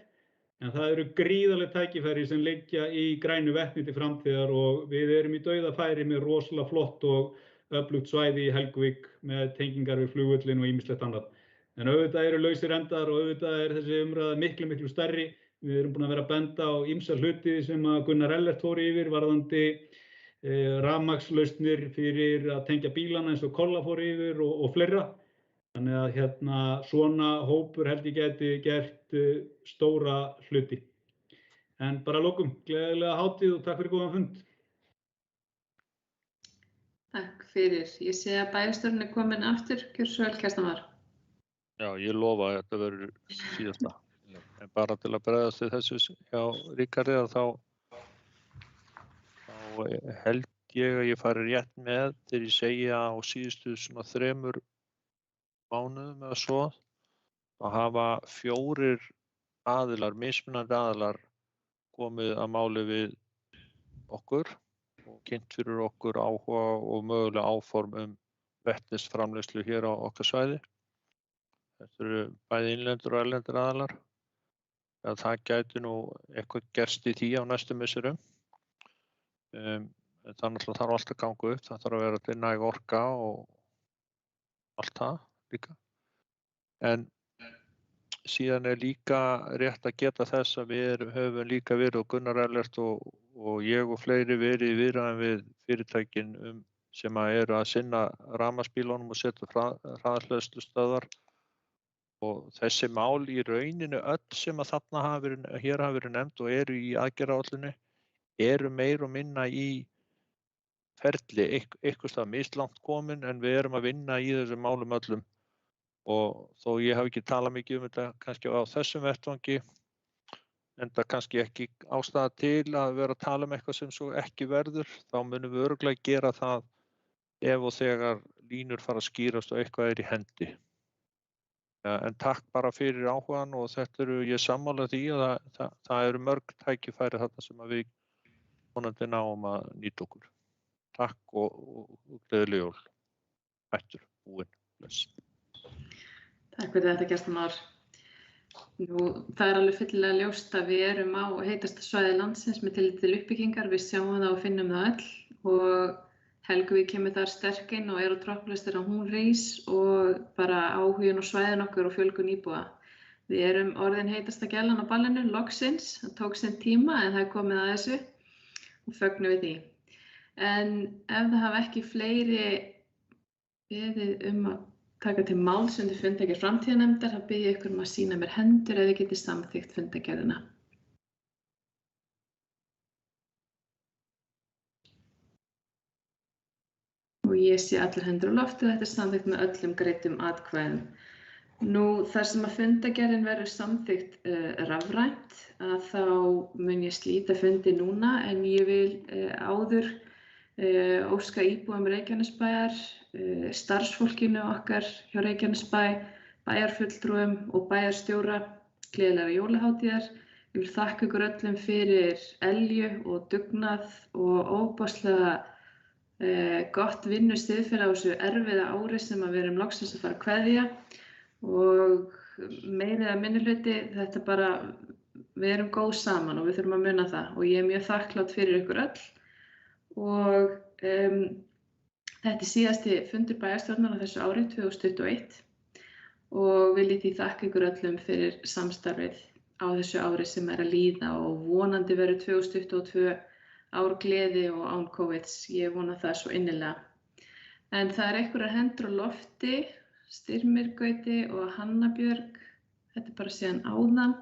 En það eru gríðarleg tækifæri sem liggja í grænu vetni til framtíðar og við erum í dauðafæri með rosalega flott og öflugt svæði í Helguvík með tengingar við flugvöllin og ýmislegt annað. En auðvitað eru lausir endar og auðvitað er þessi umræða miklu stærri. Við erum búin að vera að benda á ýmsa hluti sem að Gunnar Ellert fór yfir varðandi rafmagnslausnir fyrir að tengja bílana eins og Kolla fór yfir og fleira. Þannig að svona hópur held ég geti gert stóra hluti. En bara að lokum, gleðilega hátíð og takk fyrir góðan fund. Takk fyrir. Ég sé að bæjarstjórinn er komin aftur. Gjörðu svo vel, Kjartan Már. Já, ég lofa að þetta verður síðasta. En bara til að bregðast við þessu hjá Ríkharði þá held ég að ég fari rétt með þegar ég segja á síðustu svona 3 mánuðum eða svo, að hafa 4 aðilar, mismunandi aðilar komið að máli við okkur og kynnt fyrir okkur áhuga og mögulega áform vetnisframleiðslu hér á okkar svæði. Þetta eru bæði innlendir og erlendir aðilar. Það gæti nú eitthvað gerst í því á næstu misserum. Þannig þarf allt að ganga upp, það þarf að vera til næg orka og allt það líka. En síðan líka rétt að geta þess að við höfum líka verið og Gunnar Ellert og ég og fleiri verið í viðræðum við fyrirtækin sem eru að sinna rafmagnsbílunum og setja hraðhleðslustöðvar. Og þessi mál í rauninu öll sem að þarna hér hafa verið nefnd og eru í aðgerðaáætluninni eru meira og minna í ferli, einhvers staðar mislangt komin en við erum að vinna í þessum málum öllum. Og þó ég hafi ekki talað mikið þetta kannski á þessum vettvangi, enda kannski ekki ástæða til að vera að tala eitthvað sem svo ekki verður, þá munum við örugglega gera það ef og þegar línur fara að skýrast og eitthvað í hendi. Ja, en takk bara fyrir áhugan og þetta ég sammála því að það eru mörg tækifæri þarna sem að við vonandi náum að nýta okkur. Takk og gleðileg jól. Hættur, búinn, bless. Takk fyrir þetta, Kjartan Már. Nú, það alveg fyllilega ljóst að við erum á heitasta svæði landsins með tilliti til uppbyggingar. Við sjáum það og finnum það öll og Helguvík kemur þar sterk inn og á tropplistar að hún rís og bara áhugin og svæðin okkur og fjölgun íbúa. Við erum orðin heitasta gælan á ballinu, loksins. Það tók sinn tíma en það komið að þessu og fögnum við því. En ef það hafa ekki fleiri beðið að taka til máls undir fundargerð framtíðarnefndar, þá bið ég ykkur að sýna mér hendur ef þið getið samþykkt fundargerðina. Og ég sé allar hendur á lofti og þetta samþykkt með öllum greiddum atkvæðum. Nú, þar sem að fundargerðin verður samþykkt rafrænt, að þá mun ég slíta fundi núna en ég vil áður óska íbúum Reykjanesbæjar, starfsfólkinu okkar hjá Reykjanesbæ, bæjarfulltrúum og bæjarstjóra gleðilegra jólahátíðar. Ég vil þakka ykkur öllum fyrir elju og dugnað og óbáslega gott vinnustig fyrir á þessu erfiða ári sem við erum loksins að fara að kveðja og meiri eða minni hluti, þetta bara, við erum góð saman og við þurfum að muna það og ég mjög þakklát fyrir ykkur öll og þetta síðasti fundur bæjarstjórnar á þessu ári 2021 og vil ég því þakka ykkur öllum fyrir samstarfið á þessu ári sem að líða og vonandi verður 2022 ár gleði og án COVID. Ég vona það svo innilega. En það einhverjar hendur á lofti, Styrmir Gauti og Hanna Björg. Þetta bara síðan áðan.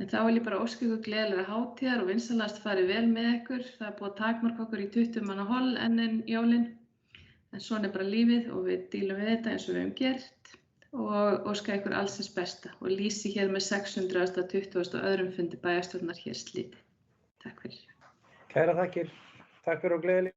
En þá vil ég bara óska ykkur gleðilega hátíðar og vinsamlegast farið vel með ykkur. Það búið að takmarka okkur í 20 manna holl enn jólin. En svona bara lífið og við dílum við þetta eins og við höfum gert. Og óska ykkur alls þess besta og lýsi hér með 622. fundi bæjarstjórnar hér slítið. Takk fyrir. Kæra þakkir. Takk fyrir og gleðileg.